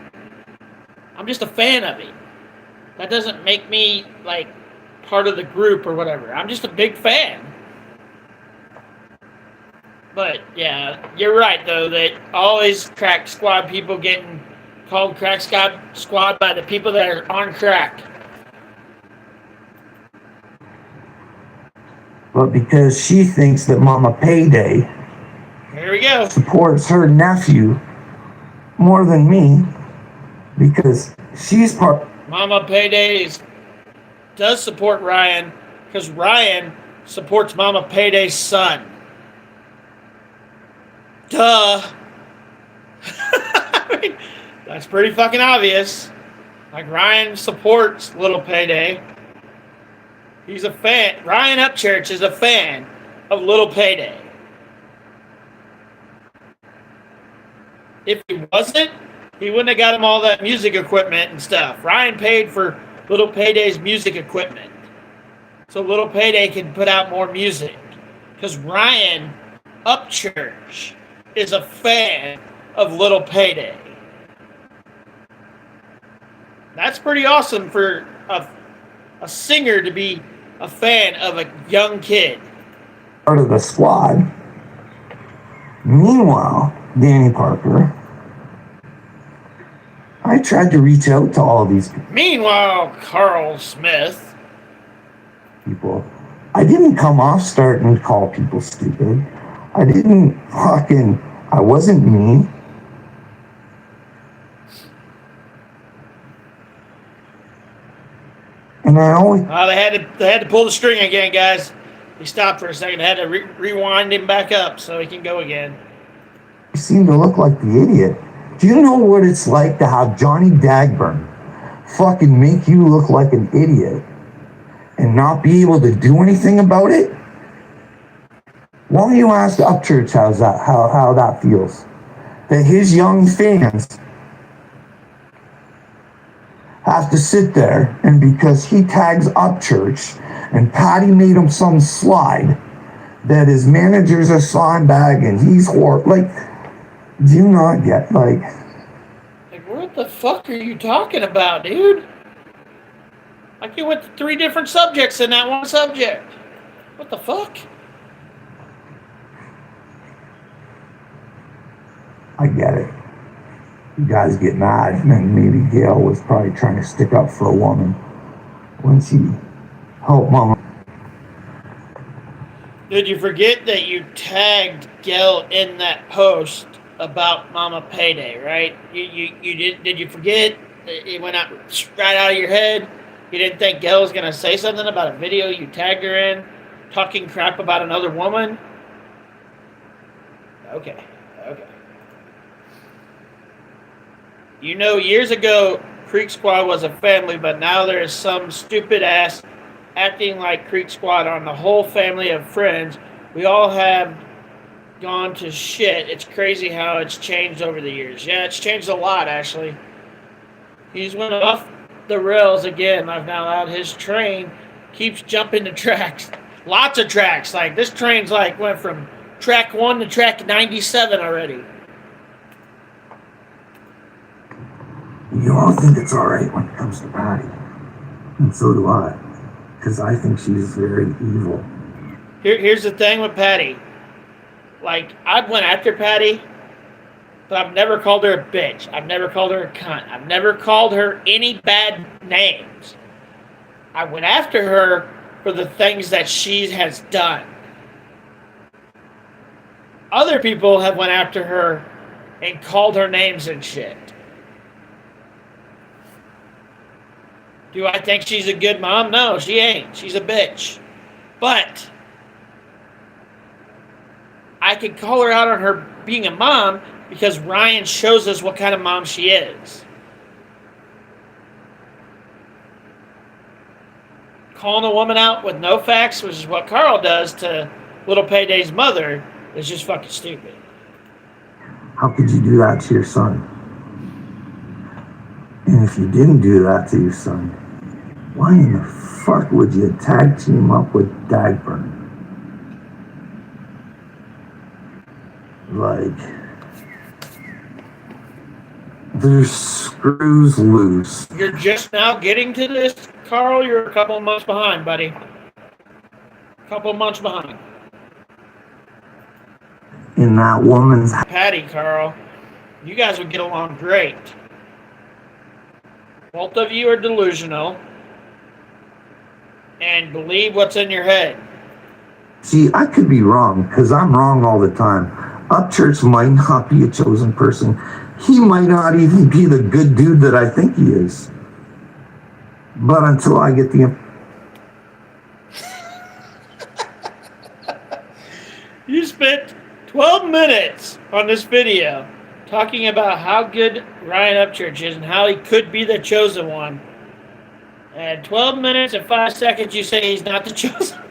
just a fan of it. That doesn't make me like part of the group or whatever. I'm just a big fan. But yeah, you're right though, that always Crack Squad people getting called Crack Squad by the people that are on crack. But because she thinks that Mama Payday Here we go. supports her nephew more than me, because she's part. Mama Payday does support Ryan because Ryan supports Mama Payday's son. Duh. I mean, that's pretty fucking obvious. Like, Ryan supports Little Payday. He's a fan. Ryan Upchurch is a fan of Little Payday. If he wasn't, he wouldn't have got him all that music equipment and stuff. Ryan paid for Little Payday's music equipment so Little Payday can put out more music. Because Ryan Upchurch is a fan of Little Payday. That's pretty awesome for a singer to be a fan of a young kid. Part of the squad. Meanwhile, Danny Parker, I tried to reach out to all these Meanwhile, Carl Smith. people. I didn't come off starting to call people stupid. I wasn't mean. And I always... They had to pull the string again, guys. He stopped for a second. They had to rewind him back up so he can go again. You seem to look like the idiot. Do you know what it's like to have Johnny Dagburn fucking make you look like an idiot and not be able to do anything about it? Why don't you ask Upchurch how that feels? That his young fans have to sit there, and because he tags Upchurch and Patty made him some slide, that his manager's a slime-bag and he's horrible. Like, do you not get, like, what the fuck are you talking about, dude? Like, you went to 3 different subjects in that one subject. What the fuck? I get it. You guys get mad, and maybe Gail was probably trying to stick up for a woman when she helped Mama. Did you forget that you tagged Gail in that post about Mama Payday, right? Did you forget? It went out right out of your head. You didn't think Gail was gonna say something about a video you tagged her in, talking crap about another woman? Okay. You know, years ago, Creek Squad was a family, but now there is some stupid ass acting like Creek Squad on the whole family of friends. We all have gone to shit. It's crazy how it's changed over the years. Yeah, it's changed a lot, actually. He's went off the rails again. I've now allowed his train keeps jumping the tracks. Lots of tracks. Like, this train's like went from track 1 to track 97 already. You all think it's alright when it comes to Patty. And so do I. Because I think she's very evil. Here's the thing with Patty. Like, I went after Patty, but I've never called her a bitch. I've never called her a cunt. I've never called her any bad names. I went after her for the things that she has done. Other people have went after her and called her names and shit. Do I think she's a good mom? No, she ain't. She's a bitch. But I could call her out on her being a mom because Ryan shows us what kind of mom she is. Calling a woman out with no facts, which is what Carl does to Little Payday's mother, is just fucking stupid. How could you do that to your son? And if you didn't do that to your son, why in the fuck would you tag team up with Dagburn? Like, there's screws loose. You're just now getting to this, Carl. You're a couple of months behind, buddy. A couple of months behind. In that woman's... Patty, Carl, you guys would get along great. Both of you are delusional and believe what's in your head. See, I could be wrong, because I'm wrong all the time. Upchurch might not be a chosen person. He might not even be the good dude that I think he is. But until I get the... You spent 12 minutes on this video talking about how good Ryan Upchurch is and how he could be the chosen one. And 12 minutes and 5 seconds you say he's not the chosen one.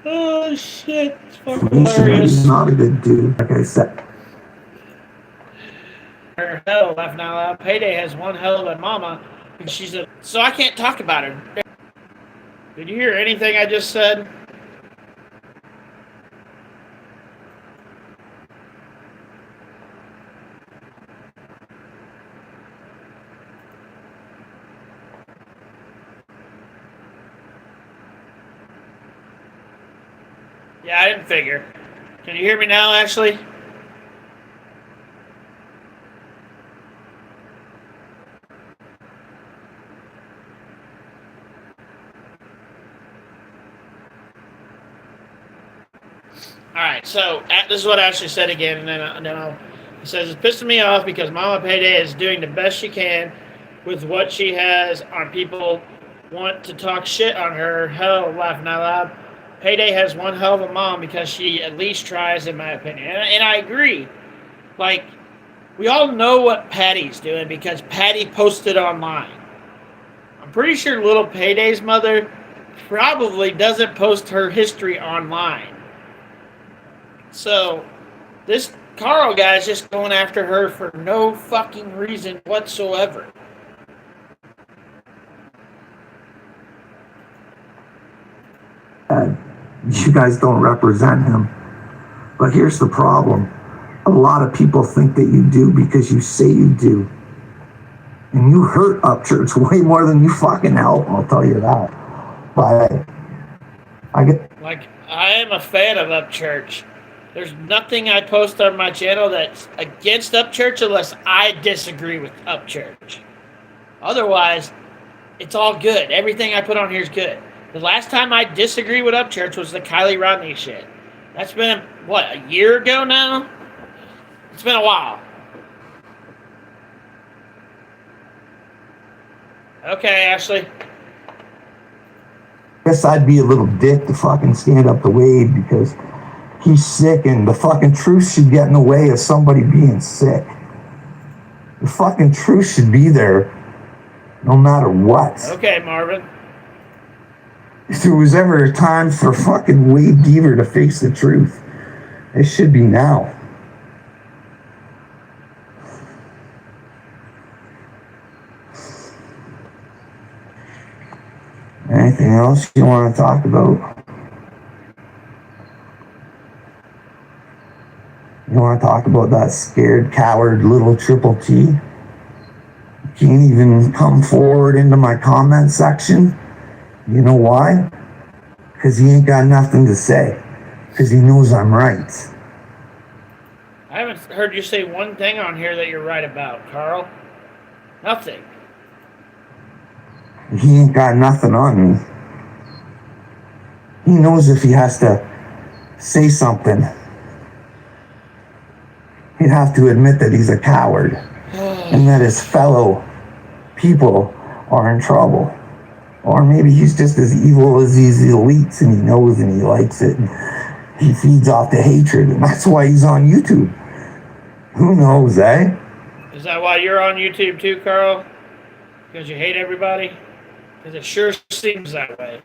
Oh, shit. It's fucking hilarious. He's not a good dude, like I said. Her hell, laugh now loud. Payday has one hell of a mama. And she's a... So I can't talk about her. Did you hear anything I just said? Yeah, I didn't figure. Can you hear me now, Ashley? Alright, so this is what Ashley said again, and then I'll... He says, it's pissing me off because Mama Payday is doing the best she can with what she has on people want to talk shit on her. Hell, laughing out loud. Payday has one hell of a mom because she at least tries, in my opinion. And I agree. Like, we all know what Patty's doing because Patty posted online. I'm pretty sure Little Payday's mother probably doesn't post her history online. So, this Carl guy's just going after her for no fucking reason whatsoever. You guys don't represent him. But here's the problem. A lot of people think that you do because you say you do. And you hurt Upchurch way more than you fucking help, I'll tell you that. But I am a fan of Upchurch. There's nothing I post on my channel that's against Upchurch unless I disagree with Upchurch. Otherwise, it's all good. Everything I put on here is good. The last time I disagree with Upchurch was the Kylie Rodney shit. That's been, what, a year ago now? It's been a while. Okay, Ashley. I guess I'd be a little dick to fucking stand up to Wade because he's sick and the fucking truth should get in the way of somebody being sick. The fucking truth should be there no matter what. Okay, Marvin. If there was ever a time for fucking Wade Deaver to face the truth, it should be now. Anything else you want to talk about? want to talk about that scared, coward little Triple T? Can't even come forward into my comment section. You know why? Because he ain't got nothing to say. Because he knows I'm right. I haven't heard you say one thing on here that you're right about, Carl. Nothing. He ain't got nothing on me. He knows if he has to say something, he'd have to admit that he's a coward and that his fellow people are in trouble. Or maybe he's just as evil as these elites and he knows and he likes it. And he feeds off the hatred and that's why he's on YouTube. Who knows, eh? Is that why you're on YouTube too, Carl? Because you hate everybody? Because it sure seems that way.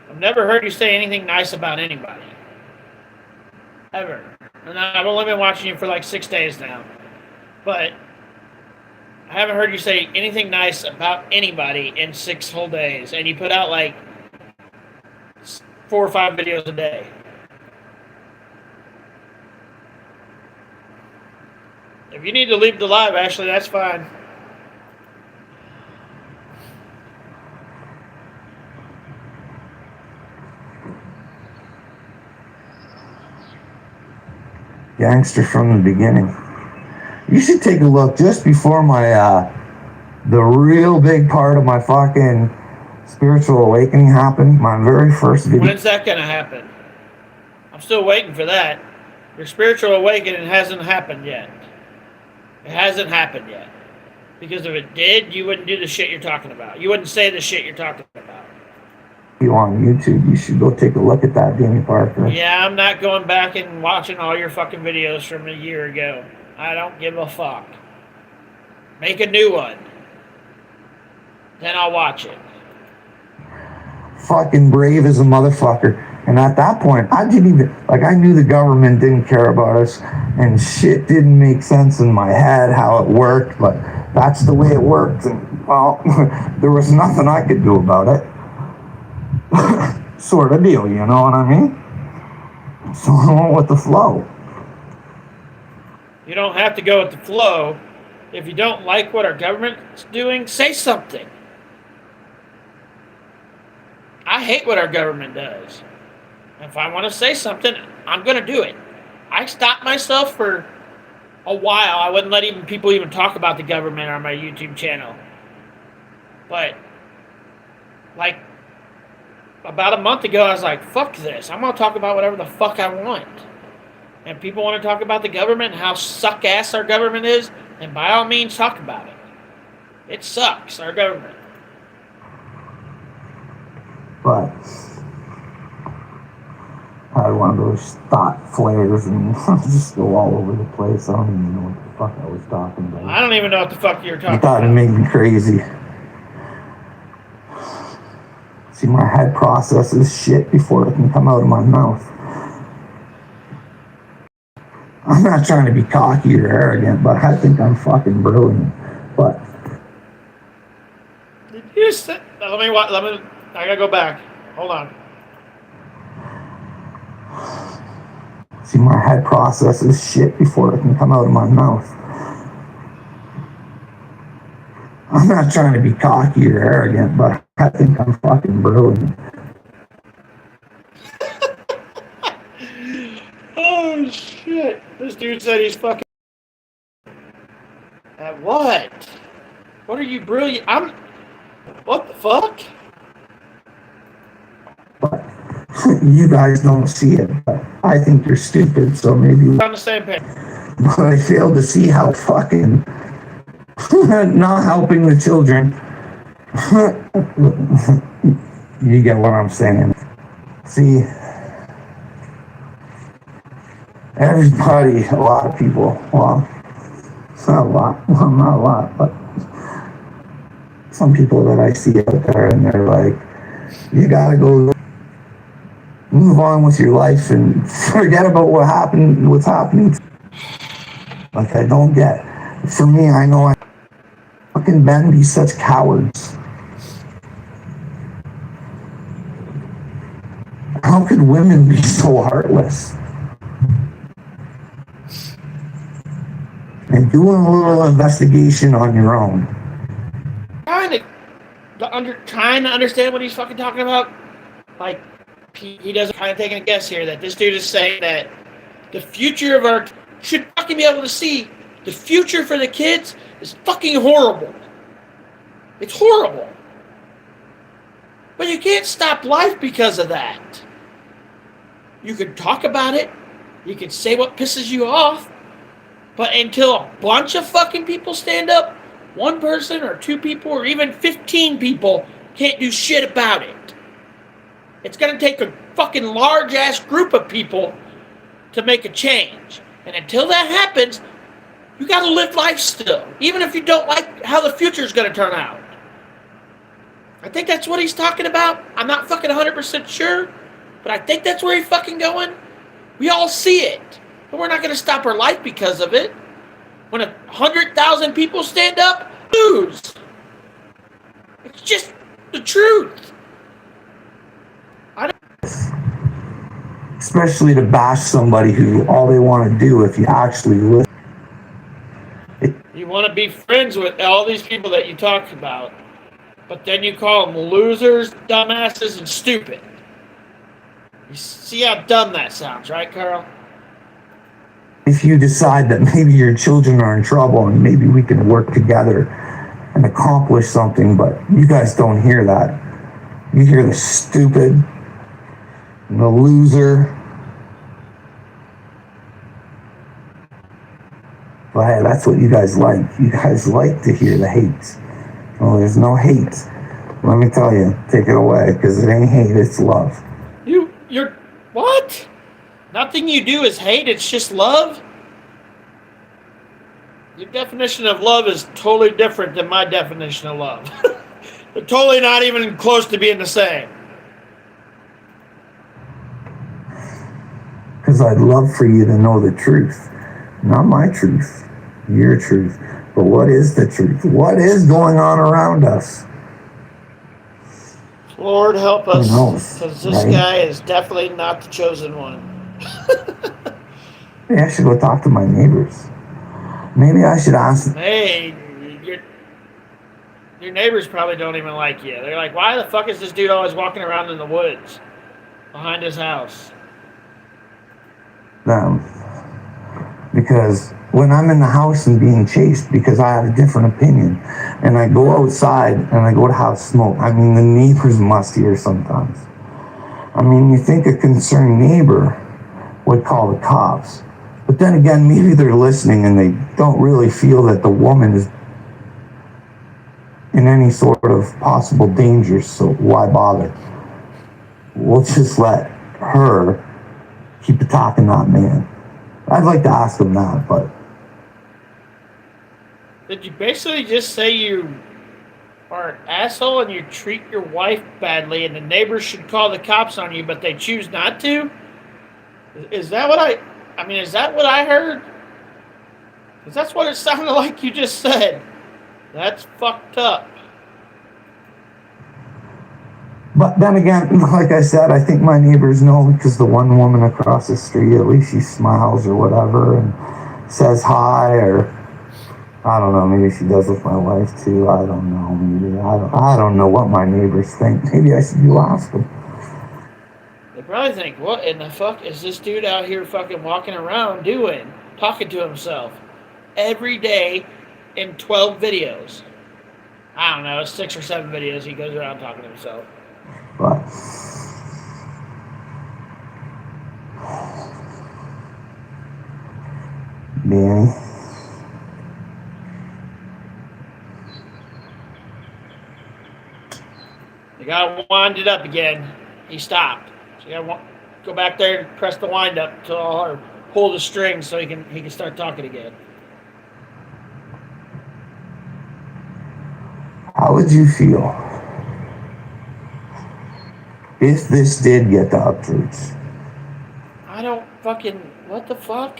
I've never heard you say anything nice about anybody. Ever. And I've only been watching you for like 6 days now. But I haven't heard you say anything nice about anybody in 6 whole days. And you put out like 4 or 5 videos a day. If you need to leave the live, Ashley, that's fine. Gangster from the beginning. You should take a look just before my the real big part of my fucking spiritual awakening happened. My very first video. When's that gonna happen? I'm still waiting for that. Your spiritual awakening hasn't happened yet. It hasn't happened yet. Because if it did, you wouldn't do the shit you're talking about. You wouldn't say the shit you're talking about. You on YouTube, you should go take a look at that, Danny Parker. Yeah, I'm not going back and watching all your fucking videos from a year ago. I don't give a fuck. Make a new one. Then I'll watch it. Fucking brave as a motherfucker. And at that point, I didn't even, like, I knew the government didn't care about us and shit didn't make sense in my head how it worked, but that's the way it worked. And, well, there was nothing I could do about it. Sort of deal, you know what I mean? So I went with the flow. You don't have to go with the flow. If you don't like what our government's doing, say something. I hate what our government does. If I want to say something, I'm going to do it. I stopped myself for a while. I wouldn't let people even talk about the government on my YouTube channel. But, like, about a month ago, I was like, fuck this. I'm going to talk about whatever the fuck I want. And people want to talk about the government and how suck-ass our government is, then by all means, talk about it. It sucks, our government. But I had one of those thought flares and just go all over the place. I don't even know what the fuck I was talking about. I don't even know what the fuck you're talking I thought about. it made me crazy. See, my head processes shit before it can come out of my mouth. I'm not trying to be cocky or arrogant, but I think I'm fucking brilliant. But Did you say, let me, I gotta go back. Hold on. see, my head processes shit before it can come out of my mouth. I'm not trying to be cocky or arrogant, but I think I'm fucking brilliant. Oh shit! This dude said he's fucking. At what? What are you brilliant? What the fuck? But you guys don't see it. But I think you're stupid, so maybe. We're on the same page. But I fail to see how fucking not helping the children. You get what I'm saying. See, everybody, a lot of people, well, it's not a lot, well, not a lot, but some people that I see out there and they're like, you gotta go move on with your life and forget about what's happening. Like, I don't get. For me, I know I fucking men be such cowards. How could women be so heartless? and doing a little investigation on your own. Trying to understand what he's fucking talking about. Like, he doesn't kind of taking a guess here that this dude is saying that the future of our should fucking be able to see the future for the kids is fucking horrible. It's horrible. But you can't stop life because of that. You can talk about it. You can say what pisses you off. But until a bunch of fucking people stand up, one person or two people or even 15 people can't do shit about it. It's going to take a fucking large-ass group of people to make a change. And until that happens, you got to live life still, even if you don't like how the future is going to turn out. I think that's what he's talking about. I'm not fucking 100% sure, but I think that's where he's fucking going. We all see it, but we're not going to stop our life because of it. When 100,000 people stand up, lose. It's just the truth. Especially to bash somebody who all they want to do if you actually listen. You want to be friends with all these people that you talk about, but then you call them losers, dumbasses, and stupid. You see how dumb that sounds, right, Carl? If you decide that maybe your children are in trouble and maybe we can work together and accomplish something, but you guys don't hear that. You hear the stupid, the loser. But hey, that's what you guys like. You guys like to hear the hate. Well, there's no hate. Let me tell you, take it away, because it ain't hate, it's love. You're, what? Nothing you do is hate, it's just love? Your definition of love is totally different than my definition of love. They're totally not even close to being the same. Because I'd love for you to know the truth. Not my truth, your truth. But what is the truth? What is going on around us? Lord help us, because this guy is definitely not the chosen one. Maybe I should go talk to my neighbors. Maybe I should ask them. Hey, your neighbors probably don't even like you. They're like, why the fuck is this dude always walking around in the woods behind his house? Because when I'm in the house and being chased because I have a different opinion, and I go outside and I go to have smoke, I mean, the neighbors must hear sometimes. I mean, you think a concerned neighbor would call the cops. But then again, maybe they're listening and they don't really feel that the woman is in any sort of possible danger, so why bother? We'll just let her keep attacking that man. I'd like to ask them that, but... Did you basically just say you are an asshole and you treat your wife badly and the neighbors should call the cops on you, but they choose not to? Is that what is that what I heard? Because that's what it sounded like you just said. That's fucked up. But then again, like I said, I think my neighbors know, because the one woman across the street, at least she smiles or whatever and says hi, or I don't know, maybe she does with my wife too. I don't know. Maybe I don't know what my neighbors think. Maybe I should go ask them. They probably think, what in the fuck is this dude out here fucking walking around doing? Talking to himself every day in 12 videos. I don't know, 6 or 7 videos he goes around talking to himself. But Danny, you gotta wind it up again. He stopped. So you gotta go back there and press the wind up or pull the string so he can start talking again. how would you feel if this did get to Upchurch? I don't fucking... What the fuck?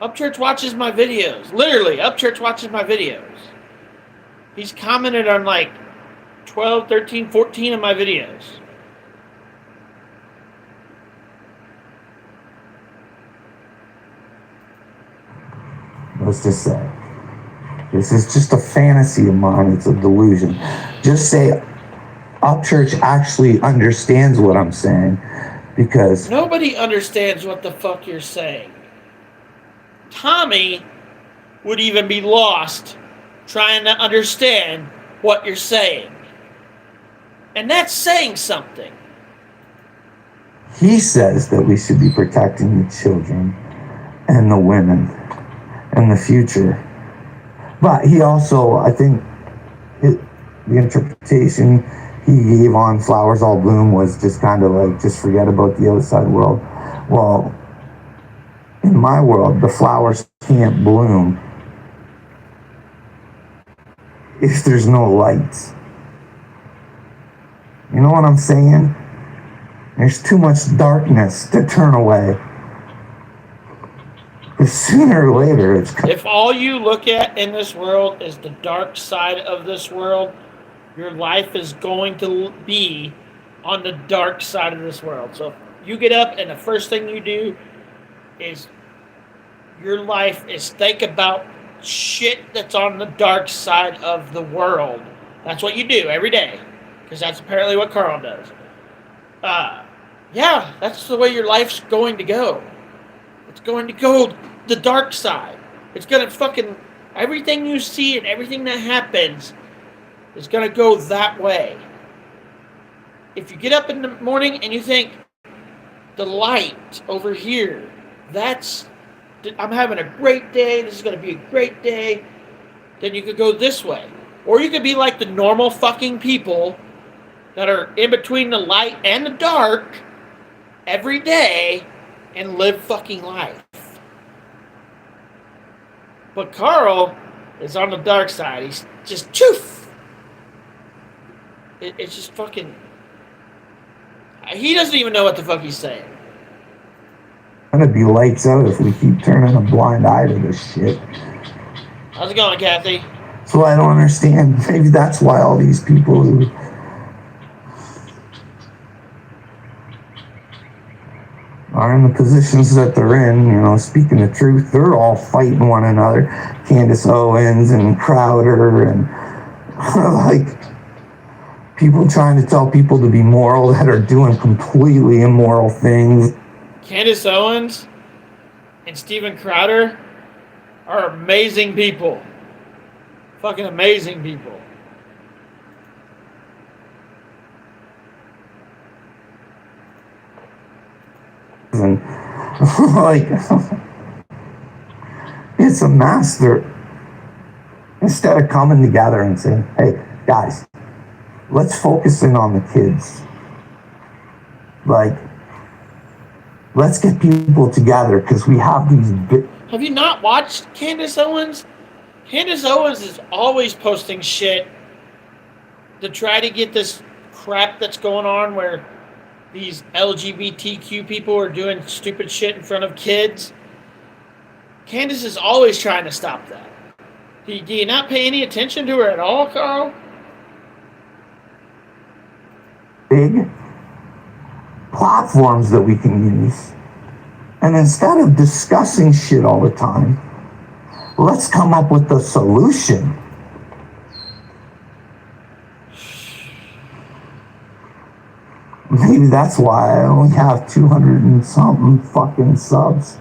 Upchurch watches my videos. Literally, Upchurch watches my videos. He's commented on like 12, 13, 14 of my videos. Let's just say. This is just a fantasy of mine. It's a delusion. Just say Upchurch actually understands what I'm saying, because nobody understands what the fuck you're saying. Tommy would even be lost trying to understand what you're saying. And that's saying something. He says that we should be protecting the children and the women and the future. But he also, I think, the interpretation he gave on Flowers All Bloom was just kind of like, just forget about the outside world. Well, in my world, the flowers can't bloom if there's no lights. You know what I'm saying? There's too much darkness to turn away. But sooner or later, it's... If all you look at in this world is the dark side of this world, your life is going to be on the dark side of this world. So if you get up and the first thing you do is your life is think about shit that's on the dark side of the world. That's what you do every day, because that's apparently what Carl does. Yeah, that's the way your life's going to go. It's going to go the dark side. It's going to fucking... Everything you see and everything that happens is going to go that way. If you get up in the morning and you think, the light over here, that's... I'm having a great day. This is going to be a great day. Then you could go this way. Or you could be like the normal fucking people that are in between the light and the dark every day and live fucking life. But Carl is on the dark side. He's just choof. It's just fucking... He doesn't even know what the fuck he's saying. It's gonna be lights out if we keep turning a blind eye to this shit. How's it going, Kathy? So I don't understand. Maybe that's why all these people who are in the positions that they're in, you know, speaking the truth, they're all fighting one another. Candace Owens and Crowder and like people trying to tell people to be moral that are doing completely immoral things. Candace Owens and Steven Crowder are amazing people. Fucking amazing people. And like, it's a master. Instead of coming together and saying, hey, guys, let's focus in on the kids. Like, let's get people together because we have these... Have you not watched Candace Owens? Candace Owens is always posting shit to try to get this crap that's going on where these LGBTQ people are doing stupid shit in front of kids. Candace is always trying to stop that. Do you not pay any attention to her at all, Carl? Big platforms that we can use. And instead of discussing shit all the time, let's come up with a solution. Maybe that's why I only have 200 and something fucking subs.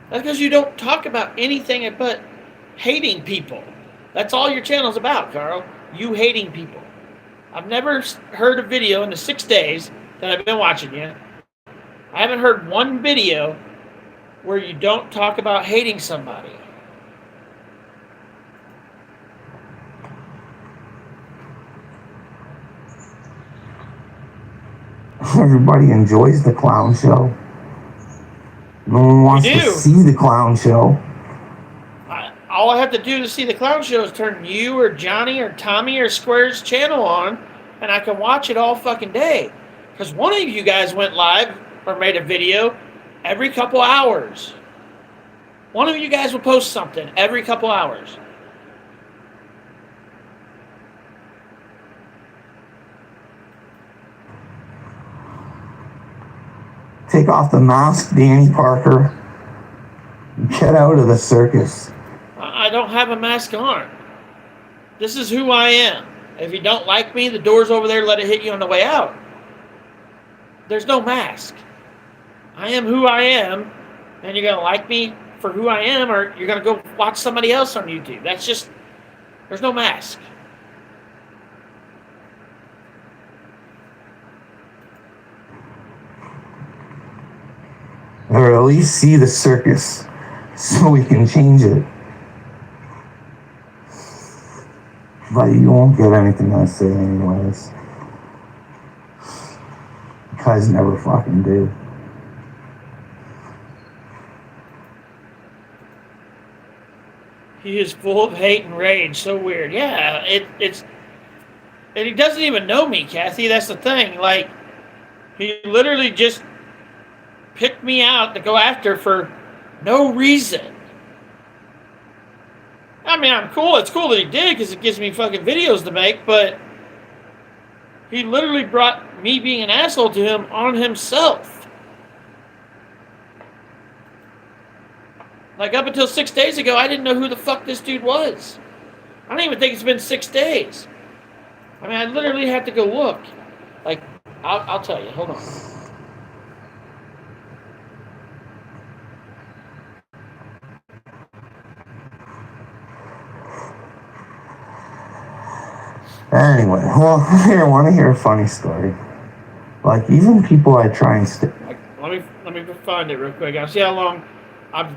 That's because you don't talk about anything but hating people. That's all your channel's about, Carl. You hating people. I've never heard a video in the 6 days that I've been watching you. I haven't heard one video where you don't talk about hating somebody. Everybody enjoys the clown show. No one wants to see the clown show. All I have to do to see the clown show is turn you or Johnny or Tommy or Square's channel on, and I can watch it all fucking day. Because one of you guys went live or made a video every couple hours. One of you guys will post something every couple hours. Take off the mask, Danny Parker. Get out of the circus. I don't have a mask on. This is who I am. If you don't like me, the door's over there, let it hit you on the way out. There's no mask. I am who I am, and you're going to like me for who I am, or you're going to go watch somebody else on YouTube. That's just, there's no mask. Or at least see the circus so we can change it. But you won't get anything I say anyways. You guys never fucking do. He is full of hate and rage. So weird. Yeah, it's... And he doesn't even know me, Kathy. That's the thing. Like, he literally just picked me out to go after for no reason. I mean, I'm cool. It's cool that he did because it gives me fucking videos to make, but he literally brought me being an asshole to him on himself. Like, up until 6 days ago, I didn't know who the fuck this dude was. I don't even think it's been 6 days. I mean, I literally had to go look. Like, I'll tell you. Hold on. Anyway, well, here, I want to hear a funny story. Like, even people I try and stay. Let me find it real quick. I'll see how long I've...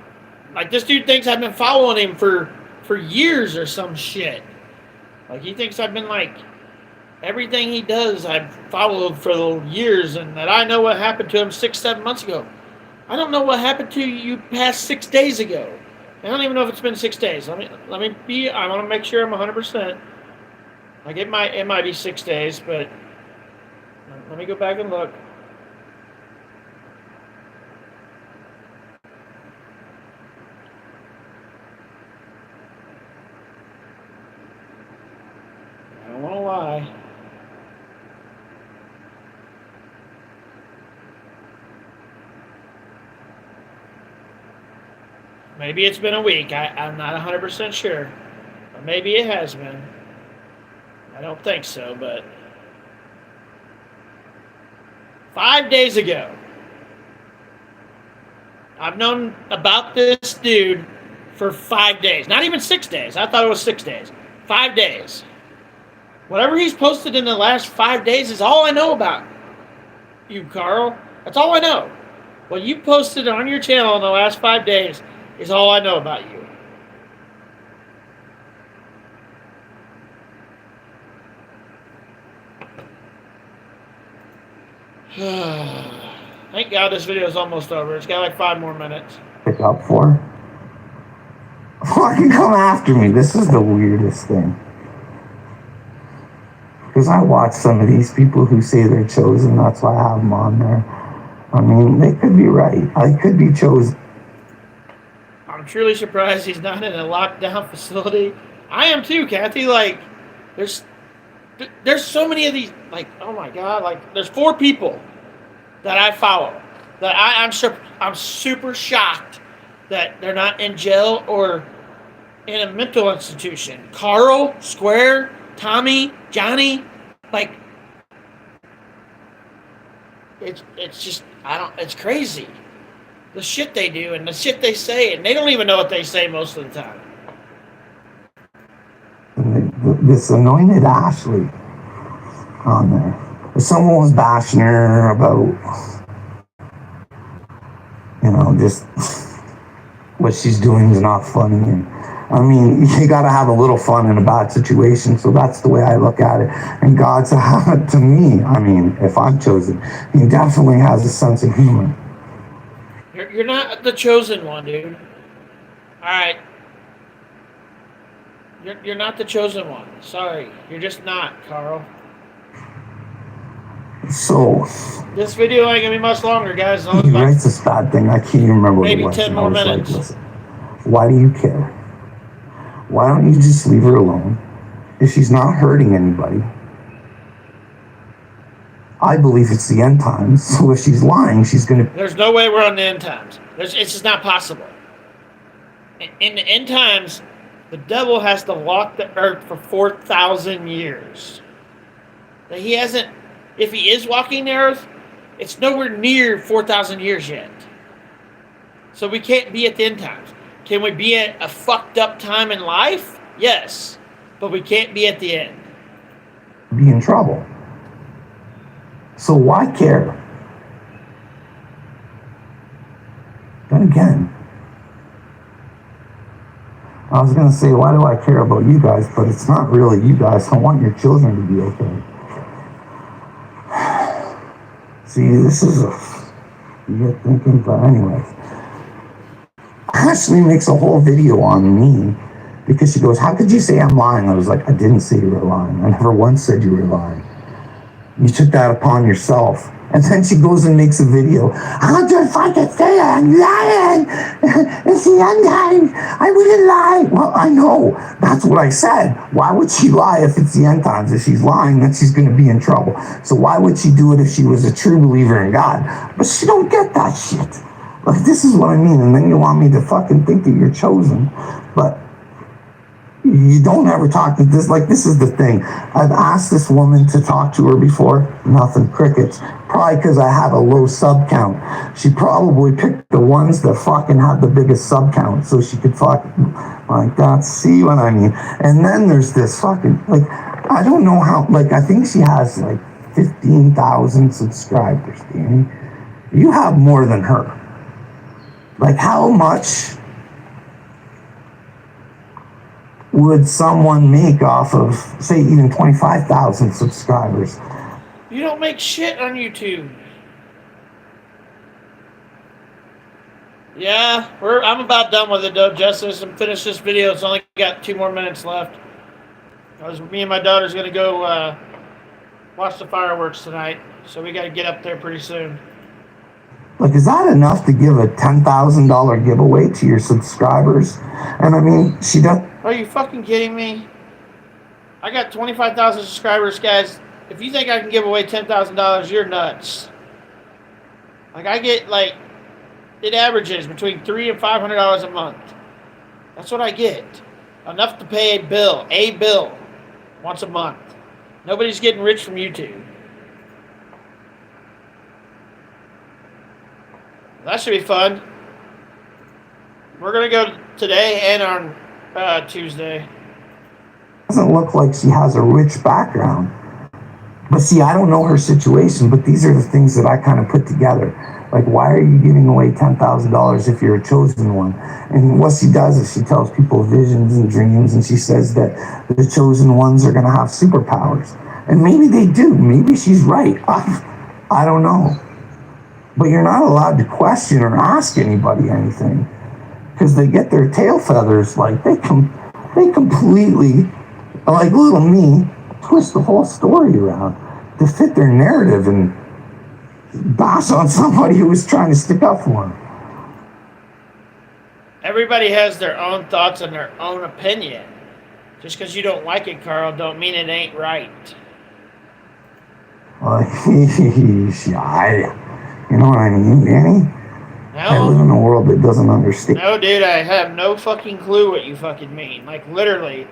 Like, this dude thinks I've been following him for years or some shit. Like, he thinks I've been, like, everything he does I've followed for years, and that I know what happened to him 6-7 months ago. I don't know what happened to you past 6 days ago. I don't even know if it's been 6 days. Let me be... I want to make sure I'm 100%. Like, it might be 6 days, but let me go back and look. I don't want to lie. Maybe it's been a week. I'm not 100% sure. Or maybe it has been. I don't think so, but 5 days ago, I've known about this dude for 5 days. Not even 6 days. I thought it was 6 days. 5 days. Whatever he's posted in the last 5 days is all I know about you, Carl. That's all I know. What you posted on your channel in the last 5 days is all I know about you. Thank God this video is almost over. It's got like 5 more minutes. Pick up for? Fucking come after me. This is the weirdest thing. Because I watch some of these people who say they're chosen. That's why I have them on there. I mean, they could be right. I could be chosen. I'm truly surprised he's not in a lockdown facility. I am too, Kathy. Like, there's so many of these, like, oh my God, like, there's 4 people that I follow that I'm super shocked that they're not in jail or in a mental institution. Carl, Square, Tommy, Johnny, like, it's just, it's crazy. The shit they do and the shit they say, and they don't even know what they say most of the time. This anointed Ashley on there. Someone was bashing her about, just what she's doing is not funny. And I mean, you got to have a little fun in a bad situation. So that's the way I look at it. And God, to me, I mean, if I'm chosen, he definitely has a sense of humor. You're not the chosen one, dude. All right. You're not the chosen one. Sorry. You're just not, Carl. So this video ain't gonna be much longer, guys. He writes this bad thing. I can't even remember what it was. Maybe 10 more minutes. Like, listen, why do you care? Why don't you just leave her alone? If she's not hurting anybody, I believe it's the end times. So if she's lying, she's gonna. There's no way we're on the end times. It's just not possible. In the end times, the devil has to walk the earth for 4,000 years. That he hasn't, if he is walking the earth, it's nowhere near 4,000 years yet. So we can't be at the end times. Can we be at a fucked up time in life? Yes. But we can't be at the end. Be in trouble. So why care? Then again, I was going to say, why do I care about you guys? But it's not really you guys. I want your children to be okay. See, this is you get thinking, but anyways. Ashley makes a whole video on me because she goes, how could you say I'm lying? I was like, I didn't say you were lying. I never once said you were lying. You took that upon yourself. And then she goes and makes a video. How just fucking say I'm lying? It's the end time. I wouldn't lie. Well, I know. That's what I said. Why would she lie if it's the end times? If she's lying, then she's going to be in trouble. So why would she do it if she was a true believer in God? But she don't get that shit. Like, this is what I mean. And then you want me to fucking think that you're chosen. But you don't ever talk to this. Like, this is the thing. I've asked this woman to talk to her before. Nothing, crickets. Probably because I had a low sub count. She probably picked the ones that fucking had the biggest sub count so she could fucking like that. See what I mean? And then there's this fucking, like, I don't know how, like, I think she has like 15,000 subscribers, Danny. You have more than her. Like, how much would someone make off of, say, even 25,000 subscribers? You don't make shit on YouTube. Yeah, I'm about done with it, though, Justice. I'm finished this video. It's only got 2 more minutes left. Me and my daughter's going to go watch the fireworks tonight, so we got to get up there pretty soon. Like, is that enough to give a $10,000 giveaway to your subscribers? And I mean, she does. Are you fucking kidding me? I got 25,000 subscribers, guys. If you think I can give away $10,000, you're nuts. Like, I get, like, it averages between $300 and $500 a month. That's what I get. Enough to pay a bill once a month. Nobody's getting rich from YouTube. That should be fun. We're going to go today and on Tuesday. Doesn't look like she has a rich background. But see, I don't know her situation, but these are the things that I kind of put together. Like, why are you giving away $10,000 if you're a chosen one? And what she does is she tells people visions and dreams, and she says that the chosen ones are going to have superpowers. And maybe they do. Maybe she's right. I don't know. But you're not allowed to question or ask anybody anything because they get their tail feathers. Like, they completely, like little me, twist the whole story around to fit their narrative and bash on somebody who was trying to stick up for them. Everybody has their own thoughts and their own opinion. Just because you don't like it, Carl, don't mean it ain't right. You know what I mean, Danny? No. I live in a world that doesn't understand. No, dude, I have no fucking clue what you fucking mean. Like, literally,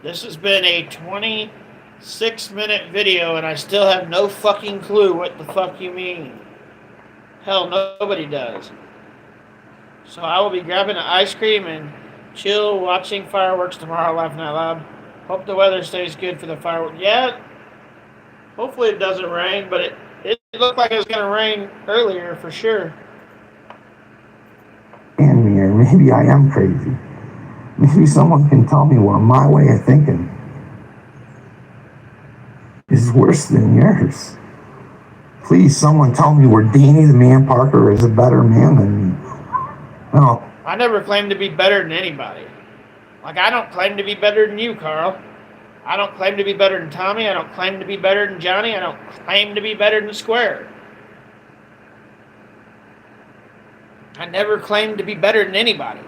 this has been a 26-minute video, and I still have no fucking clue what the fuck you mean. Hell, nobody does. So I will be grabbing an ice cream and chill watching fireworks tomorrow, laughing out loud. Hope the weather stays good for the fireworks. Yeah, hopefully it doesn't rain, but it looked like it was going to rain earlier for sure. And me, or maybe I am crazy. Maybe someone can tell me where my way of thinking is worse than yours. Please, someone tell me where Danny the Man Parker is a better man than me. No. I never claimed to be better than anybody. Like, I don't claim to be better than you, Carl. I don't claim to be better than Tommy. I don't claim to be better than Johnny. I don't claim to be better than Square. I never claimed to be better than anybody.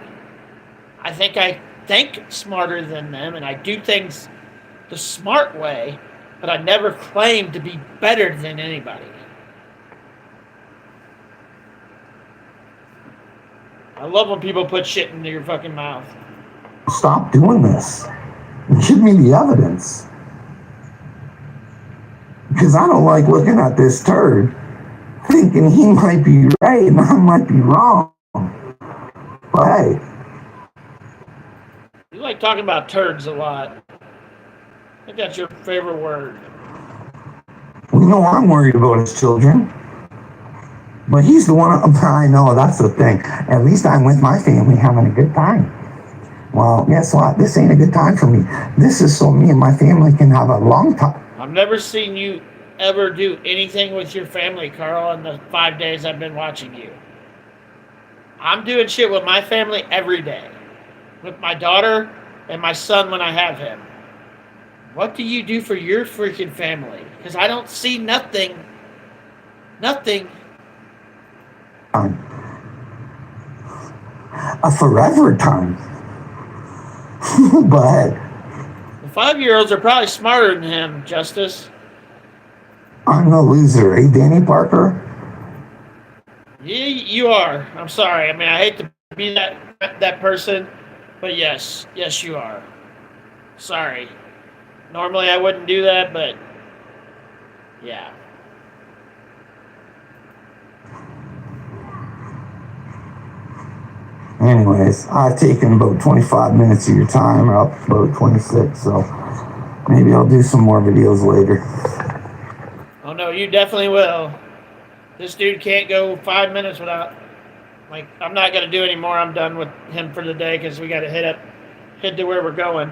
I think smarter than them, and I do things the smart way, but I never claimed to be better than anybody. I love when people put shit into your fucking mouth. Stop doing this. Give me the evidence. Because I don't like looking at this turd thinking he might be right and I might be wrong. But hey. You like talking about turds a lot. I think that's your favorite word. We know I'm worried about his children. But he's the one, I know, that's the thing. At least I'm with my family having a good time. Well, guess what? This ain't a good time for me. This is so me and my family can have a long time. I've never seen you ever do anything with your family, Carl, in the 5 days I've been watching you. I'm doing shit with my family every day. With my daughter and my son when I have him. What do you do for your freaking family? Because I don't see nothing. Nothing. A forever time. But the 5-year-olds are probably smarter than him, Justice. I'm a loser, eh, Danny Parker? Yeah, you are. I'm sorry. I mean, I hate to be that person, but yes, you are. Sorry. Normally I wouldn't do that, but yeah. Anyways, I've taken about 25 minutes of your time, or up about 26, so maybe I'll do some more videos later. Oh no, you definitely will. This dude can't go 5 minutes without, like, I'm not going to do anymore. I'm done with him for the day because we got to head to where we're going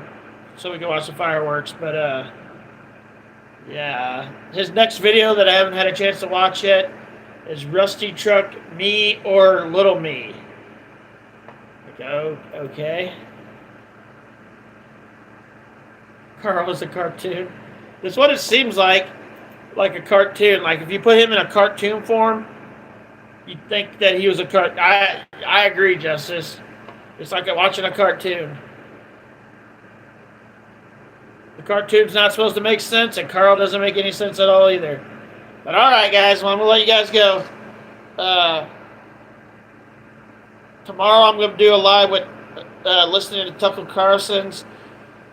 so we can watch the fireworks. But, yeah. His next video that I haven't had a chance to watch yet is Rusty Truck, Me or Little Me. Oh, okay. Carl is a cartoon. That's what it seems like a cartoon. Like if you put him in a cartoon form, you'd think that he was a cartoon. I agree, Justice. It's like watching a cartoon. The cartoon's not supposed to make sense, and Carl doesn't make any sense at all either. But all right, guys. Well, I'm gonna let you guys go. Tomorrow I'm going to do a live with listening to Tucker Carlson's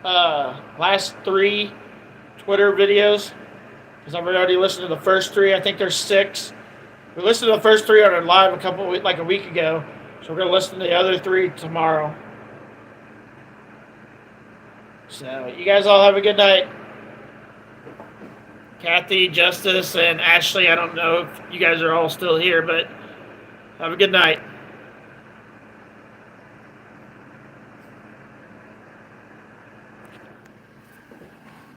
last 3 Twitter videos. Because I've already listened to the first 3. I think there's 6. We listened to the first 3 on a live a week ago. So we're going to listen to the other 3 tomorrow. So you guys all have a good night. Kathy, Justice, and Ashley, I don't know if you guys are all still here, but have a good night.